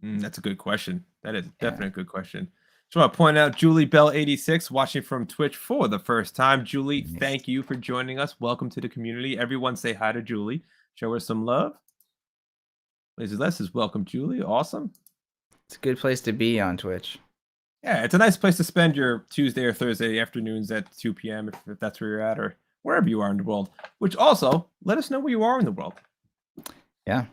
S1: That's a good question. That is definitely a good question. Just want to point out Julie Bell 86 watching from Twitch for the first time. Julie, thank you for joining us. Welcome to the community. Everyone say hi to Julie. Show her some love. Lazy Les says, welcome, Julie. Awesome.
S2: It's a good place to be on Twitch.
S1: Yeah, it's a nice place to spend your Tuesday or Thursday afternoons at 2 p.m. if that's where you're at, or wherever you are in the world. Which also, let us know where you are in the world.
S2: Yeah.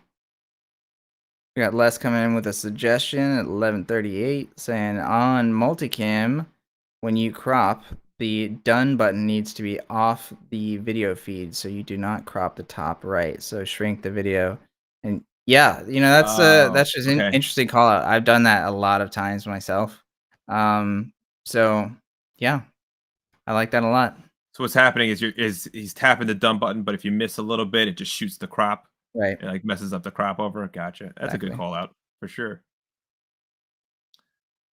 S2: We got Les coming in with a suggestion at 11:38 saying on multicam, when you crop, the done button needs to be off the video feed so you do not crop the top right. So shrink the video. And yeah, that's just an interesting call out. I've done that a lot of times myself. So yeah, I like that a lot.
S1: So what's happening is he's tapping the done button, but if you miss a little bit, it just shoots the crop.
S2: Right.
S1: It like messes up the crop over. Gotcha. That's a good
S2: Exactly.
S1: call out for sure.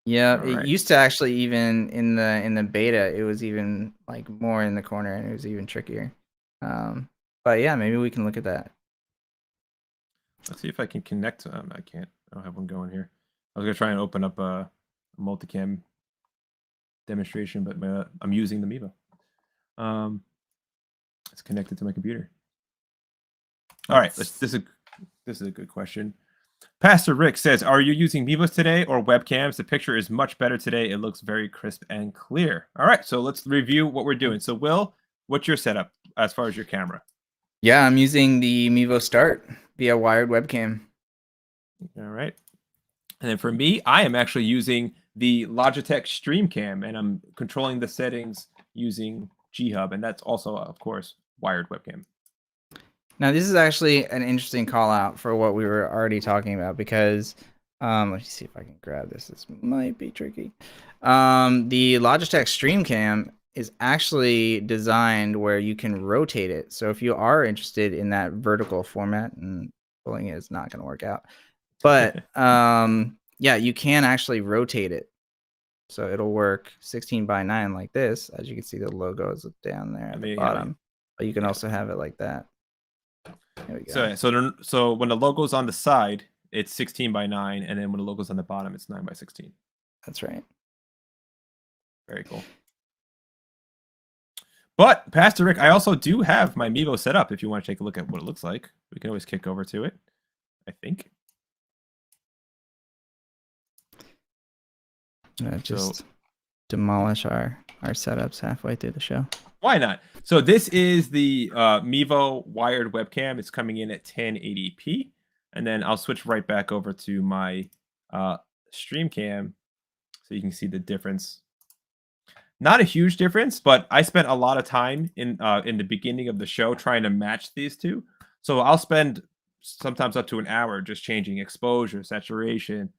S2: Yeah,
S1: All
S2: it
S1: right.
S2: used to actually even in the beta, it was even like more in the corner and it was even trickier. But yeah, maybe we can look at that.
S1: Let's see if I can connect. I can't. I don't have one going here. I was gonna try and open up a multicam demonstration, but I'm using the Mevo. It's connected to my computer. All right, this is a good question. Pastor Rick says, "Are you using Mevos today or webcams? The picture is much better today. It looks very crisp and clear." All right, so let's review what we're doing. So, Will, what's your setup as far as your camera?
S2: Yeah, I'm using the Mevo Start via wired webcam.
S1: All right, and then for me, I am actually using the Logitech Stream Cam, and I'm controlling the settings using G Hub, and that's also, of course, wired webcam.
S2: Now, this is actually an interesting call out for what we were already talking about because let me see if I can grab this. This might be tricky. The Logitech Stream Cam is actually designed where you can rotate it. So if you are interested in that vertical format, and pulling it is not going to work out, but yeah, you can actually rotate it. So it'll work 16:9 like this. As you can see, the logo is down there at the bottom. But you can also have it like that. There we go.
S1: So when the logo's on the side, it's 16:9, and then when the logo's on the bottom, it's 9:16.
S2: That's right.
S1: Very cool. But Pastor Rick, I also do have my Mevo set up. If you want to take a look at what it looks like, we can always kick over to it. I think.
S2: Just demolish our setups halfway through the show.
S1: Why not? So this is the Mevo wired webcam. It's coming in at 1080p. And then I'll switch right back over to my stream cam so you can see the difference. Not a huge difference, but I spent a lot of time in the beginning of the show trying to match these two. So I'll spend sometimes up to an hour just changing exposure, saturation,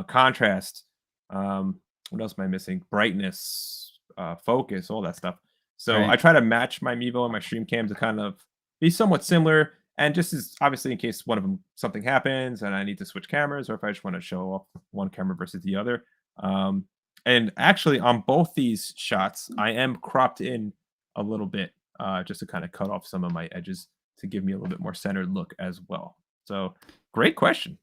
S1: contrast. What else am I missing? Brightness, focus, all that stuff. So
S2: Right.
S1: I try to match my Mevo and my stream cam to kind of be somewhat similar. And just as obviously in case one of them something happens and I need to switch cameras, or if I just want to show off one camera versus the other. And actually on both these shots, I am cropped in a little bit just to kind of cut off some of my edges to give me a little bit more centered look as well. So great question.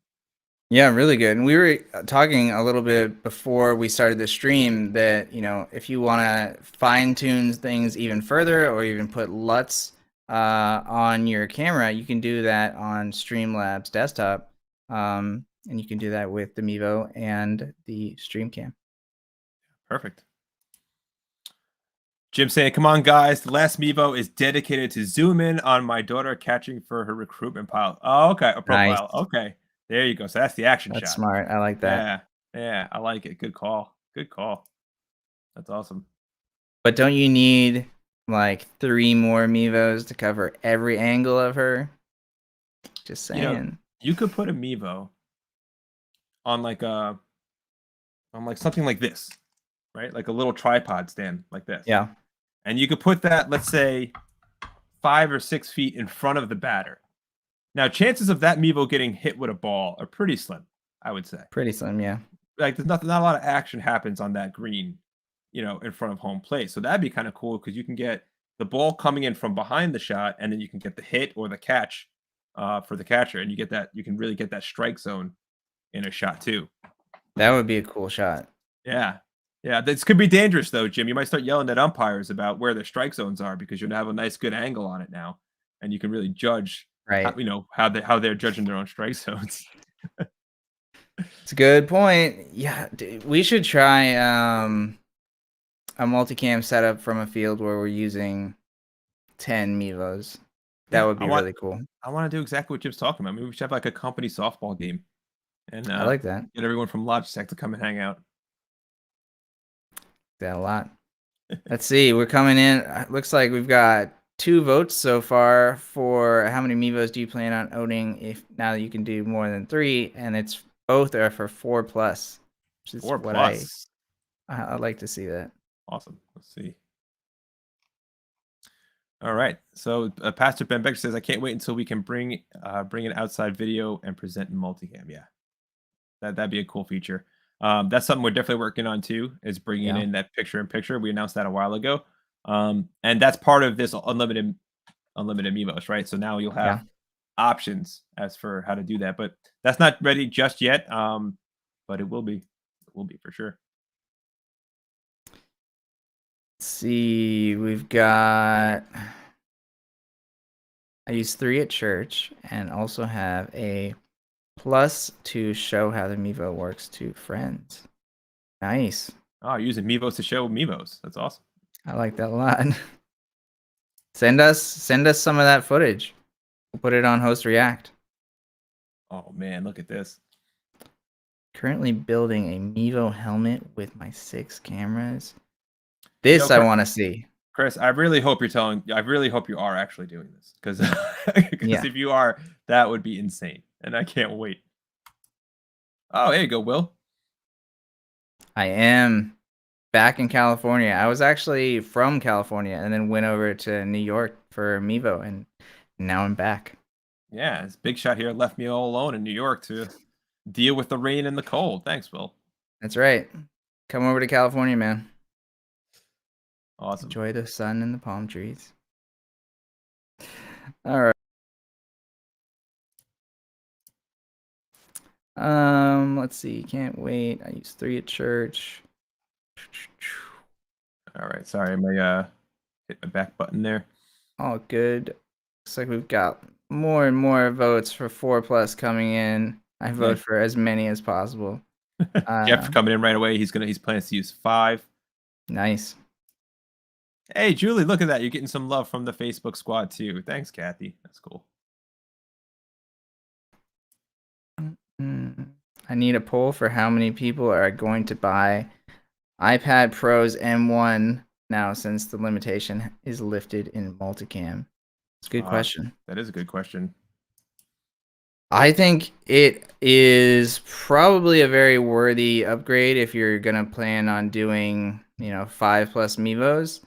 S2: Yeah, really good. And we were talking a little bit before we started the stream that, if you want to fine tune things even further or even put LUTs on your camera, you can do that on Streamlabs desktop. And you can do that with the Mevo and the Stream Cam.
S1: Perfect. Jim saying, "Come on, guys. The last Mevo is dedicated to zoom in on my daughter catching for her recruitment pile." Oh, okay. A profile.
S2: Nice.
S1: Okay. There you go. So that's the action
S2: That's
S1: shot.
S2: smart. I like that.
S1: Yeah. I like it. Good call. Good call. That's awesome.
S2: But don't you need like 3 more Mevos to cover every angle of her? Just saying.
S1: You could put a Mevo on like something like this, right? Like a little tripod stand like this.
S2: Yeah.
S1: And you could put that, let's say, 5 or 6 feet in front of the batter. Now, chances of that Mevo getting hit with a ball are pretty slim, I would say.
S2: Pretty slim, yeah.
S1: Like there's not a lot of action happens on that green, in front of home plate. So that'd be kind of cool because you can get the ball coming in from behind the shot, and then you can get the hit or the catch for the catcher, and you can really get that strike zone in a shot too.
S2: That would be a cool shot.
S1: Yeah. This could be dangerous though, Jim. You might start yelling at umpires about where their strike zones are because you'll have a nice good angle on it now, and you can really judge.
S2: Right.
S1: How they're judging their own strike zones.
S2: It's a good point. Yeah, we should try a multicam setup from a field where we're using 10 Mevos. That would be really cool.
S1: I want to do exactly what Jim's talking about. Maybe we should have like a company softball game, and
S2: I like that.
S1: Get everyone from Logitech to come and hang out.
S2: That a lot. Let's see. We're coming in. It looks like we've got 2 votes so far for how many Mevos do you plan on owning if now that you can do more than 3, and it's both are for 4+, which is
S1: 4+.
S2: what I like to see that.
S1: Awesome. Let's see. All right. So Pastor Ben Beck says, I can't wait until we can bring an outside video and present in multicam. Yeah, that'd be a cool feature. That's something we're definitely working on too, is bringing in that picture-in-picture. We announced that a while ago. And that's part of this unlimited Amiibos, right? So now you'll have options as for how to do that, but that's not ready just yet. But it will be. It will be for sure.
S2: Let's see, we've got. I use 3 at church and also have a plus to show how the Mevo works to friends. Nice.
S1: Oh, using Meevos to show Meevos. That's awesome.
S2: I like that a lot. Send us some of that footage. We'll put it on Host React.
S1: Oh man, look at this.
S2: Currently building a Mevo helmet with my 6 cameras. This I want to see.
S1: Chris, I really hope you are actually doing this, because if you are, that would be insane, and I can't wait. Oh, there you go, Will.
S2: I am back in California. I was actually from California and then went over to New York for Mevo, and now I'm back.
S1: Yeah, this big shot here left me all alone in New York to deal with the rain and the cold. Thanks, Will.
S2: That's right. Come over to California, man.
S1: Awesome.
S2: Enjoy the sun and the palm trees. All right. Let's see. Can't wait. I use 3 at church.
S1: All right. Sorry, my hit my back button there.
S2: All good. Looks like we've got more and more votes for 4+ coming in. I vote for as many as possible.
S1: Jeff coming in right away. He's planning to use 5.
S2: Nice.
S1: Hey, Julie, look at that. You're getting some love from the Facebook squad too. Thanks, Kathy. That's cool.
S2: I need a poll for how many people are going to buy iPad Pros M1 now, since the limitation is lifted in multicam. It's a good question.
S1: That is a good question.
S2: I think it is probably a very worthy upgrade if you're going to plan on doing, 5+ Mevos.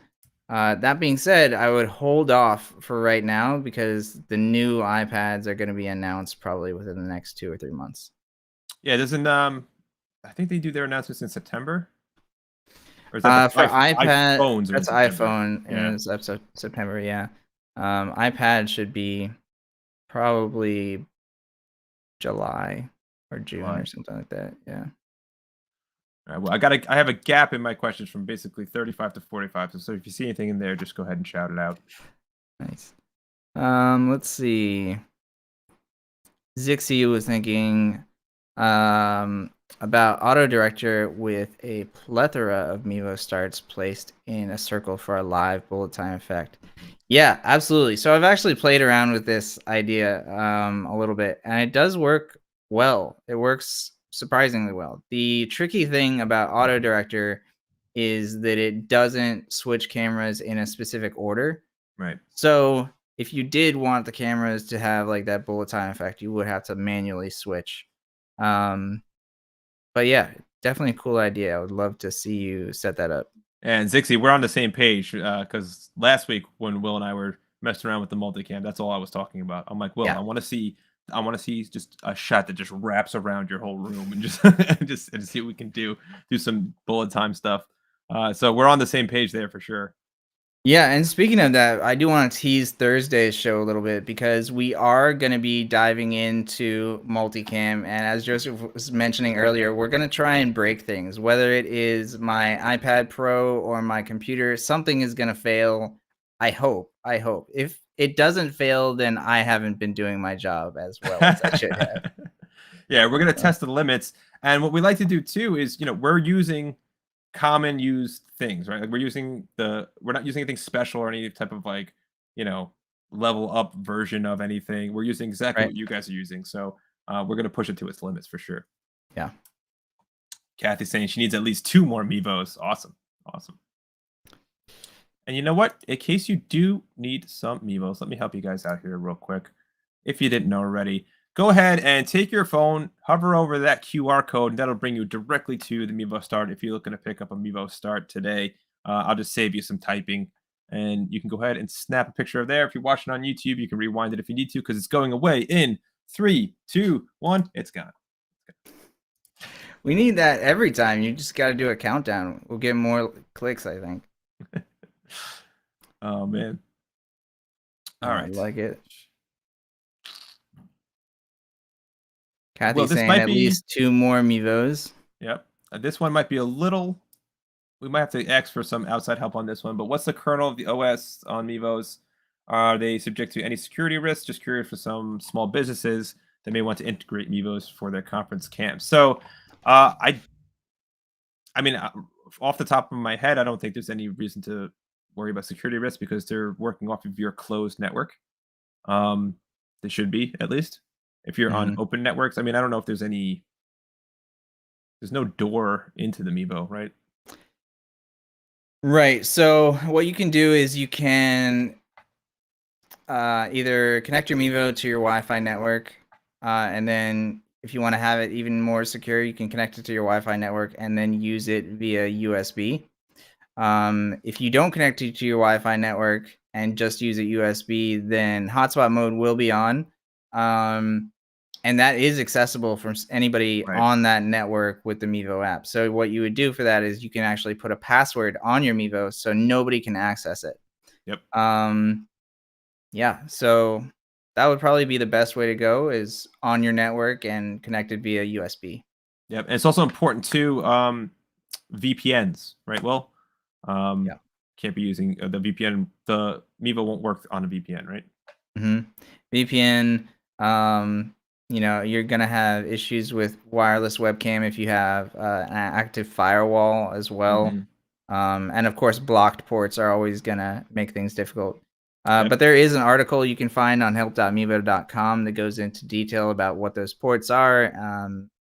S2: That being said, I would hold off for right now because the new iPads are going to be announced probably within the next 2 or 3 months.
S1: Yeah, doesn't I think they do their announcements in September? Or is that
S2: for iPad,
S1: iPhones
S2: that's iPhone in September. Yeah, iPad should be probably July or June or something like that. Yeah.
S1: All right. Well, I have a gap in my questions from basically 35 to 45. So if you see anything in there, just go ahead and shout it out.
S2: Nice. Let's see. Zixie was thinking about auto director with a plethora of Mevo starts placed in a circle for a live bullet time effect. Yeah, absolutely. So I've actually played around with this idea a little bit, and it does work well. It works surprisingly well. The tricky thing about auto director is that it doesn't switch cameras in a specific order.
S1: Right.
S2: So if you did want the cameras to have like that bullet time effect, you would have to manually switch. But yeah, definitely a cool idea. I would love to see you set that up.
S1: And Zixie, we're on the same page because last week when Will and I were messing around with the multicam, that's all I was talking about. I'm like, Will, I want to see just a shot that just wraps around your whole room and just see what we can do some bullet time stuff. So we're on the same page there for sure.
S2: Yeah, and speaking of that, I do want to tease Thursday's show a little bit because we are going to be diving into multicam. And as Joseph was mentioning earlier, we're going to try and break things. Whether it is my iPad Pro or my computer, something is going to fail. I hope. If it doesn't fail, then I haven't been doing my job as well as I should have.
S1: Yeah, we're going to test the limits. And what we like to do too is, we're using common used things, right? Like we're not using anything special or any type of level up version of anything. We're using exactly what you guys are using. So we're going to push it to its limits for sure.
S2: Yeah.
S1: Kathy's saying she needs at least 2 more Mevos. Awesome. And you know what? In case you do need some Mevos, let me help you guys out here real quick. If you didn't know already, go ahead and take your phone, hover over that QR code, and that'll bring you directly to the Mevo Start. If you're looking to pick up a Mevo Start today, I'll just save you some typing. And you can go ahead and snap a picture of there. If you're watching on YouTube, you can rewind it if you need to, because it's going away in 3, 2, 1. It's gone.
S2: We need that every time. You just got to do a countdown. We'll get more clicks, I think.
S1: Oh, man. All right.
S2: I like it. Kathy's
S1: Well, this
S2: saying
S1: might
S2: at
S1: be-
S2: least 2 more Mevos.
S1: Yep. This one might be a little. We might have to ask for some outside help on this one. But what's the kernel of the OS on Mevos? Are they subject to any security risks? Just curious for some small businesses that may want to integrate Mevos for their conference cams. So, I mean, off the top of my head, I don't think there's any reason to worry about security risks because they're working off of your closed network. They should be, at least. If you're on open networks, I mean, I don't know if there's any. There's no door into the Mevo, right?
S2: Right. So what you can do is you can either connect your Mevo to your Wi-Fi network, and then if you want to have it even more secure, you can connect it to your Wi-Fi network and then use it via USB. If you don't connect it to your Wi-Fi network and just use a USB, then hotspot mode will be on. And that is accessible from anybody on that network with the Mevo app. So what you would do for that is you can actually put a password on your Mevo so nobody can access it.
S1: Yep.
S2: Yeah, so that would probably be the best way to go, is on your network and connected via USB.
S1: Yep. And it's also important too, VPNs, right? Well, can't be using the VPN. The Mevo won't work on a VPN, right?
S2: VPN, you know, you're going to have issues with wireless webcam if you have an active firewall as well. And of course, blocked ports are always going to make things difficult. But there is an article you can find on help.mevo.com that goes into detail about what those ports are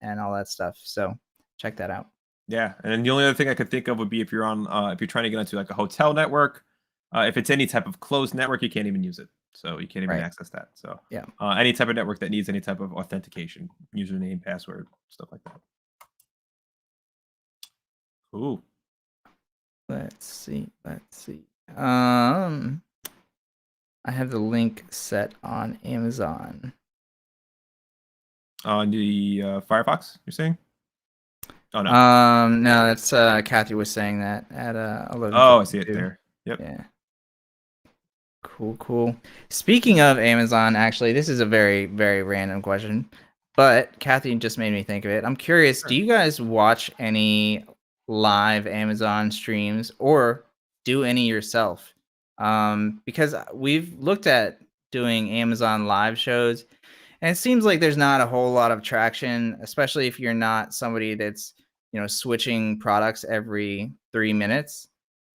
S2: and all that stuff. So check that out.
S1: Yeah. And then the only other thing I could think of would be if you're on, if you're trying to get onto like a hotel network, if it's any type of closed network, you can't even use it. So you can't even access that. So any type of network that needs any type of authentication, username, password, stuff like that. Ooh.
S2: Let's see. I have the link set on Amazon.
S1: On the Firefox, you're saying? Oh no.
S2: No, that's Kathy was saying that at 11.
S1: Oh, I see it there. Yep.
S2: Yeah. Cool. Speaking of Amazon, actually, this is a very, very random question, but Kathy just made me think of it. I'm curious, do you guys watch any live Amazon streams or do any yourself? Because we've looked at doing Amazon live shows, and it seems like there's not a whole lot of traction, especially if you're not somebody that's, you know, switching products every 3 minutes.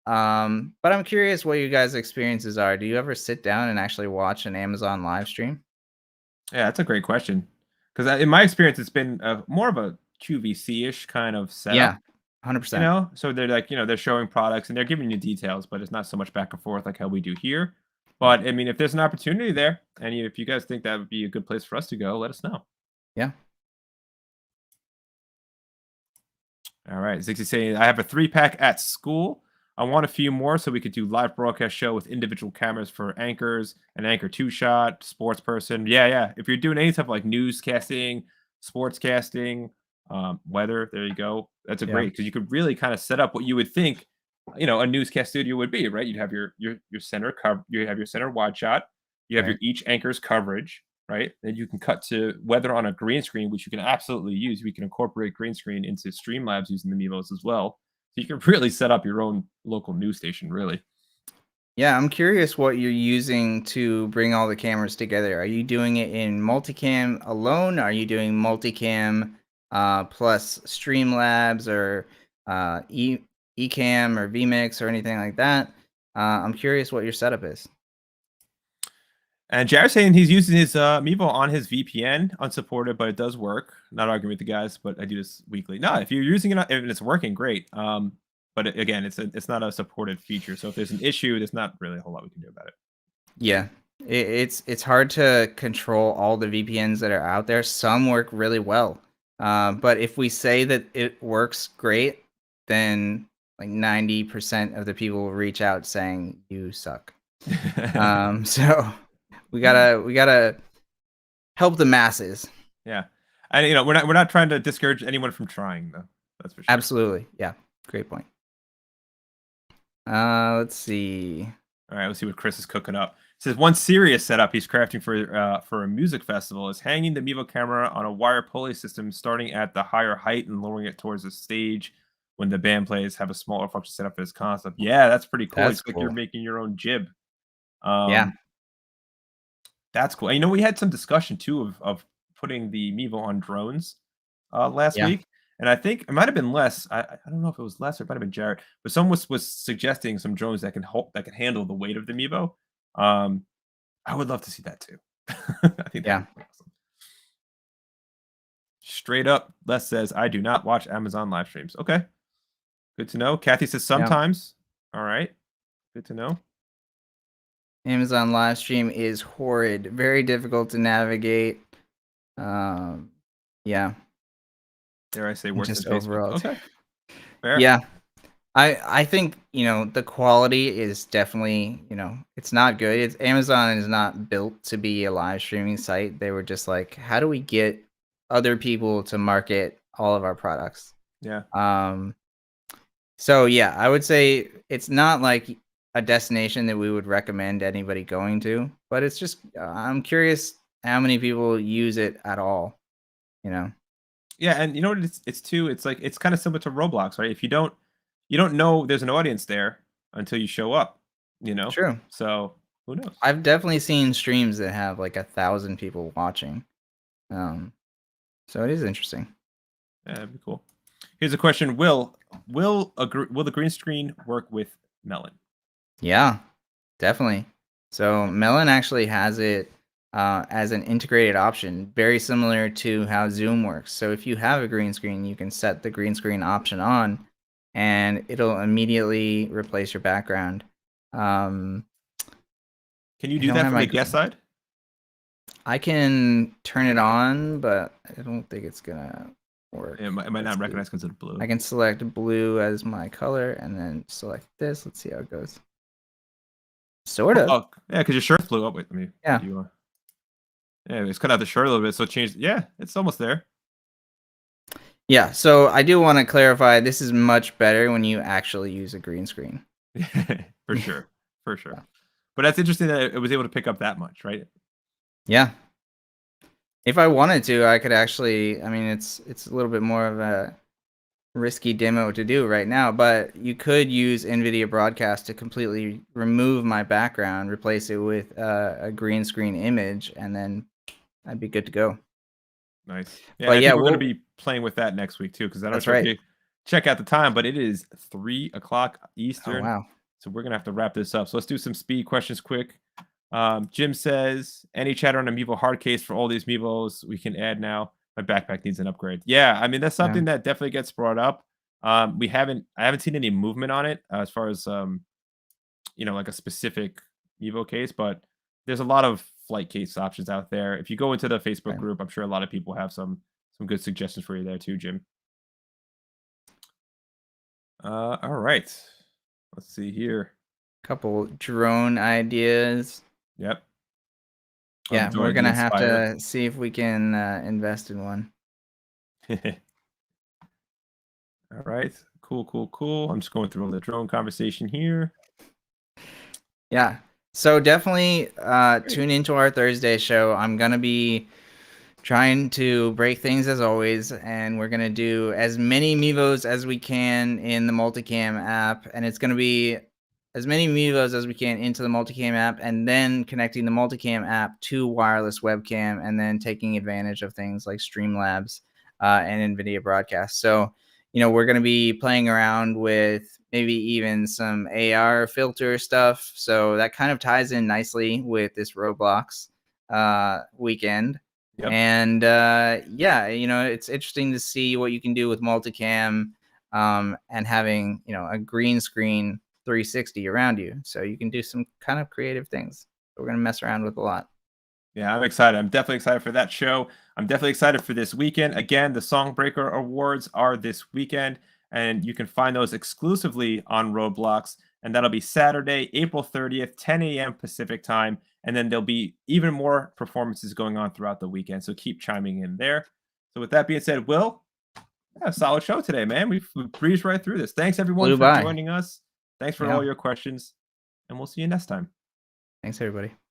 S2: But I'm curious what you guys' experiences are. Do you ever sit down and actually watch an Amazon live stream?
S1: Yeah, that's a great question. Because in my experience, it's been more of a QVC-ish kind of setup.
S2: Yeah, 100%.
S1: You know, so they're like, you know, they're showing products and they're giving you details, but it's not so much back and forth like how we do here. But I mean, if there's an opportunity there, and if you guys think that would be a good place for us to go, let us know.
S2: Yeah.
S1: All right. Zixi saying, I have a 3-pack at school. I want a few more so we could do live broadcast show with individual cameras for anchors, an anchor 2-shot, sports person. Yeah. If you're doing any type of like newscasting, sportscasting, weather, there you go. That's great, because you could really kind of set up what you would think, you know, a newscast studio would be, right? You'd have your center cover, you have your center wide shot, you have your each anchor's coverage, right? Then you can cut to weather on a green screen, which you can absolutely use. We can incorporate green screen into Streamlabs using the Meevos as well. So you can really set up your own local news station, really.
S2: Yeah, I'm curious what you're using to bring all the cameras together. Are you doing it in multicam alone? Are you doing multicam plus Streamlabs or Ecamm or vMix or anything like that? I'm curious what your setup is.
S1: And Jared's saying he's using his Mevo on his VPN, unsupported, but it does work. Not arguing with the guys, but I do this weekly. No, if you're using it and it's working, great. But again, it's not a supported feature. So if there's an issue, there's not really a whole lot we can do about it.
S2: Yeah, it's hard to control all the VPNs that are out there. Some work really well, but if we say that it works great, then like 90% of the people will reach out saying you suck. So we gotta help the masses.
S1: Yeah, and we're not trying to discourage anyone from trying though. That's for sure.
S2: Absolutely, yeah, great point. Let's see.
S1: All right, let's see what Chris is cooking up. It says one serious setup he's crafting for a music festival is hanging the Mevo camera on a wire pulley system, starting at the higher height and lowering it towards the stage. When the band plays, have a smaller function set up for this concept. Yeah, that's pretty cool.
S2: That's
S1: It's like you're
S2: cool.
S1: making your own jib.
S2: Yeah.
S1: That's cool. And, we had some discussion too of putting the Mevo on drones last
S2: Yeah.
S1: week. And I think it might have been Les. I don't know if it was Les or it might have been Jared, but someone was suggesting some drones that can handle the weight of the Mevo. I would love to see that too. I think
S2: Yeah.
S1: that'd be awesome. Straight up, Les says, I do not watch Amazon live streams. Okay. Good to know. Kathy says sometimes. All right. Good to know.
S2: Amazon live stream is horrid, very difficult to navigate. Yeah.
S1: Dare I say worse
S2: Just
S1: than Facebook?
S2: overall.
S1: Okay. Fair.
S2: Yeah. I think, the quality is definitely, it's not good. Amazon is not built to be a live streaming site. They were just like, how do we get other people to market all of our products?
S1: Yeah.
S2: So yeah, I would say it's not like a destination that we would recommend anybody going to, but it's just I'm curious how many people use it at all,
S1: Yeah, and you know what it's too, it's like it's kind of similar to Roblox, right? If you don't know there's an audience there until you show up,
S2: True.
S1: So who knows?
S2: I've definitely seen streams that have like 1,000 people watching. So it is interesting.
S1: Yeah, that'd be cool. Here's a question: Will the green screen work with Melon?
S2: Yeah, definitely. So Melon actually has it as an integrated option, very similar to how Zoom works. So if you have a green screen, you can set the green screen option on, and it'll immediately replace your background.
S1: Can you do that from the guest side?
S2: I can turn it on, but I don't think it's gonna work.
S1: It might not recognize because of blue.
S2: I can select blue as my color and then select this. Let's see how it goes. Sort of.
S1: Oh, yeah, because your shirt's blue. Oh, wait, let me.
S2: Yeah.
S1: Yeah, it's cut out the shirt a little bit, so change. Yeah, it's almost there.
S2: Yeah, so I do want to clarify, this is much better when you actually use a green screen.
S1: For sure. Yeah. But that's interesting that it was able to pick up that much, right?
S2: Yeah. If I wanted to, I could actually, it's a little bit more of a risky demo to do right now, but you could use NVIDIA Broadcast to completely remove my background, replace it with a green screen image, and then I'd be good to go.
S1: Nice. Yeah,
S2: but
S1: I think we're going to be playing with that next week too, because I don't know if you check out the time, but it is 3:00 Eastern.
S2: Oh, wow.
S1: So we're going to have to wrap this up. So let's do some speed questions quick. Jim says, any chatter on a Mevo hard case for all these Mevos we can add now? My backpack needs an upgrade. Yeah, that's something that definitely gets brought up. I haven't seen any movement on it as far as like a specific Mevo case, but there's a lot of flight case options out there. If you go into the Facebook group, I'm sure a lot of people have some good suggestions for you there too, Jim. All right. Let's see here.
S2: Couple drone ideas.
S1: Yep.
S2: Yeah, we're gonna have to see if we can invest in one.
S1: All right. Cool. I'm just going through all the drone conversation here.
S2: Yeah. So definitely tune into our Thursday show. I'm gonna be trying to break things as always, and we're gonna do as many Mevos as we can in the multicam app, and it's gonna be as many Mevos as we can into the multicam app, and then connecting the multicam app to wireless webcam, and then taking advantage of things like Streamlabs and NVIDIA Broadcast. So, we're going to be playing around with maybe even some AR filter stuff. So that kind of ties in nicely with this Roblox weekend.
S1: Yep.
S2: And it's interesting to see what you can do with multicam and having, a green screen 360 around you, so you can do some kind of creative things. We're going to mess around with a lot.
S1: Yeah, I'm excited. I'm definitely excited for that show. I'm definitely excited for this weekend. Again, the Songbreaker Awards are this weekend. and you can find those exclusively on Roblox. And that'll be Saturday, April 30th, 10 a.m. Pacific time. And then there'll be even more performances going on throughout the weekend. So keep chiming in there. So with that being said, Will, a solid show today, man. We breezed right through this. Thanks everyone for joining us. Thanks for all your questions. And we'll see you next time.
S2: Thanks, everybody.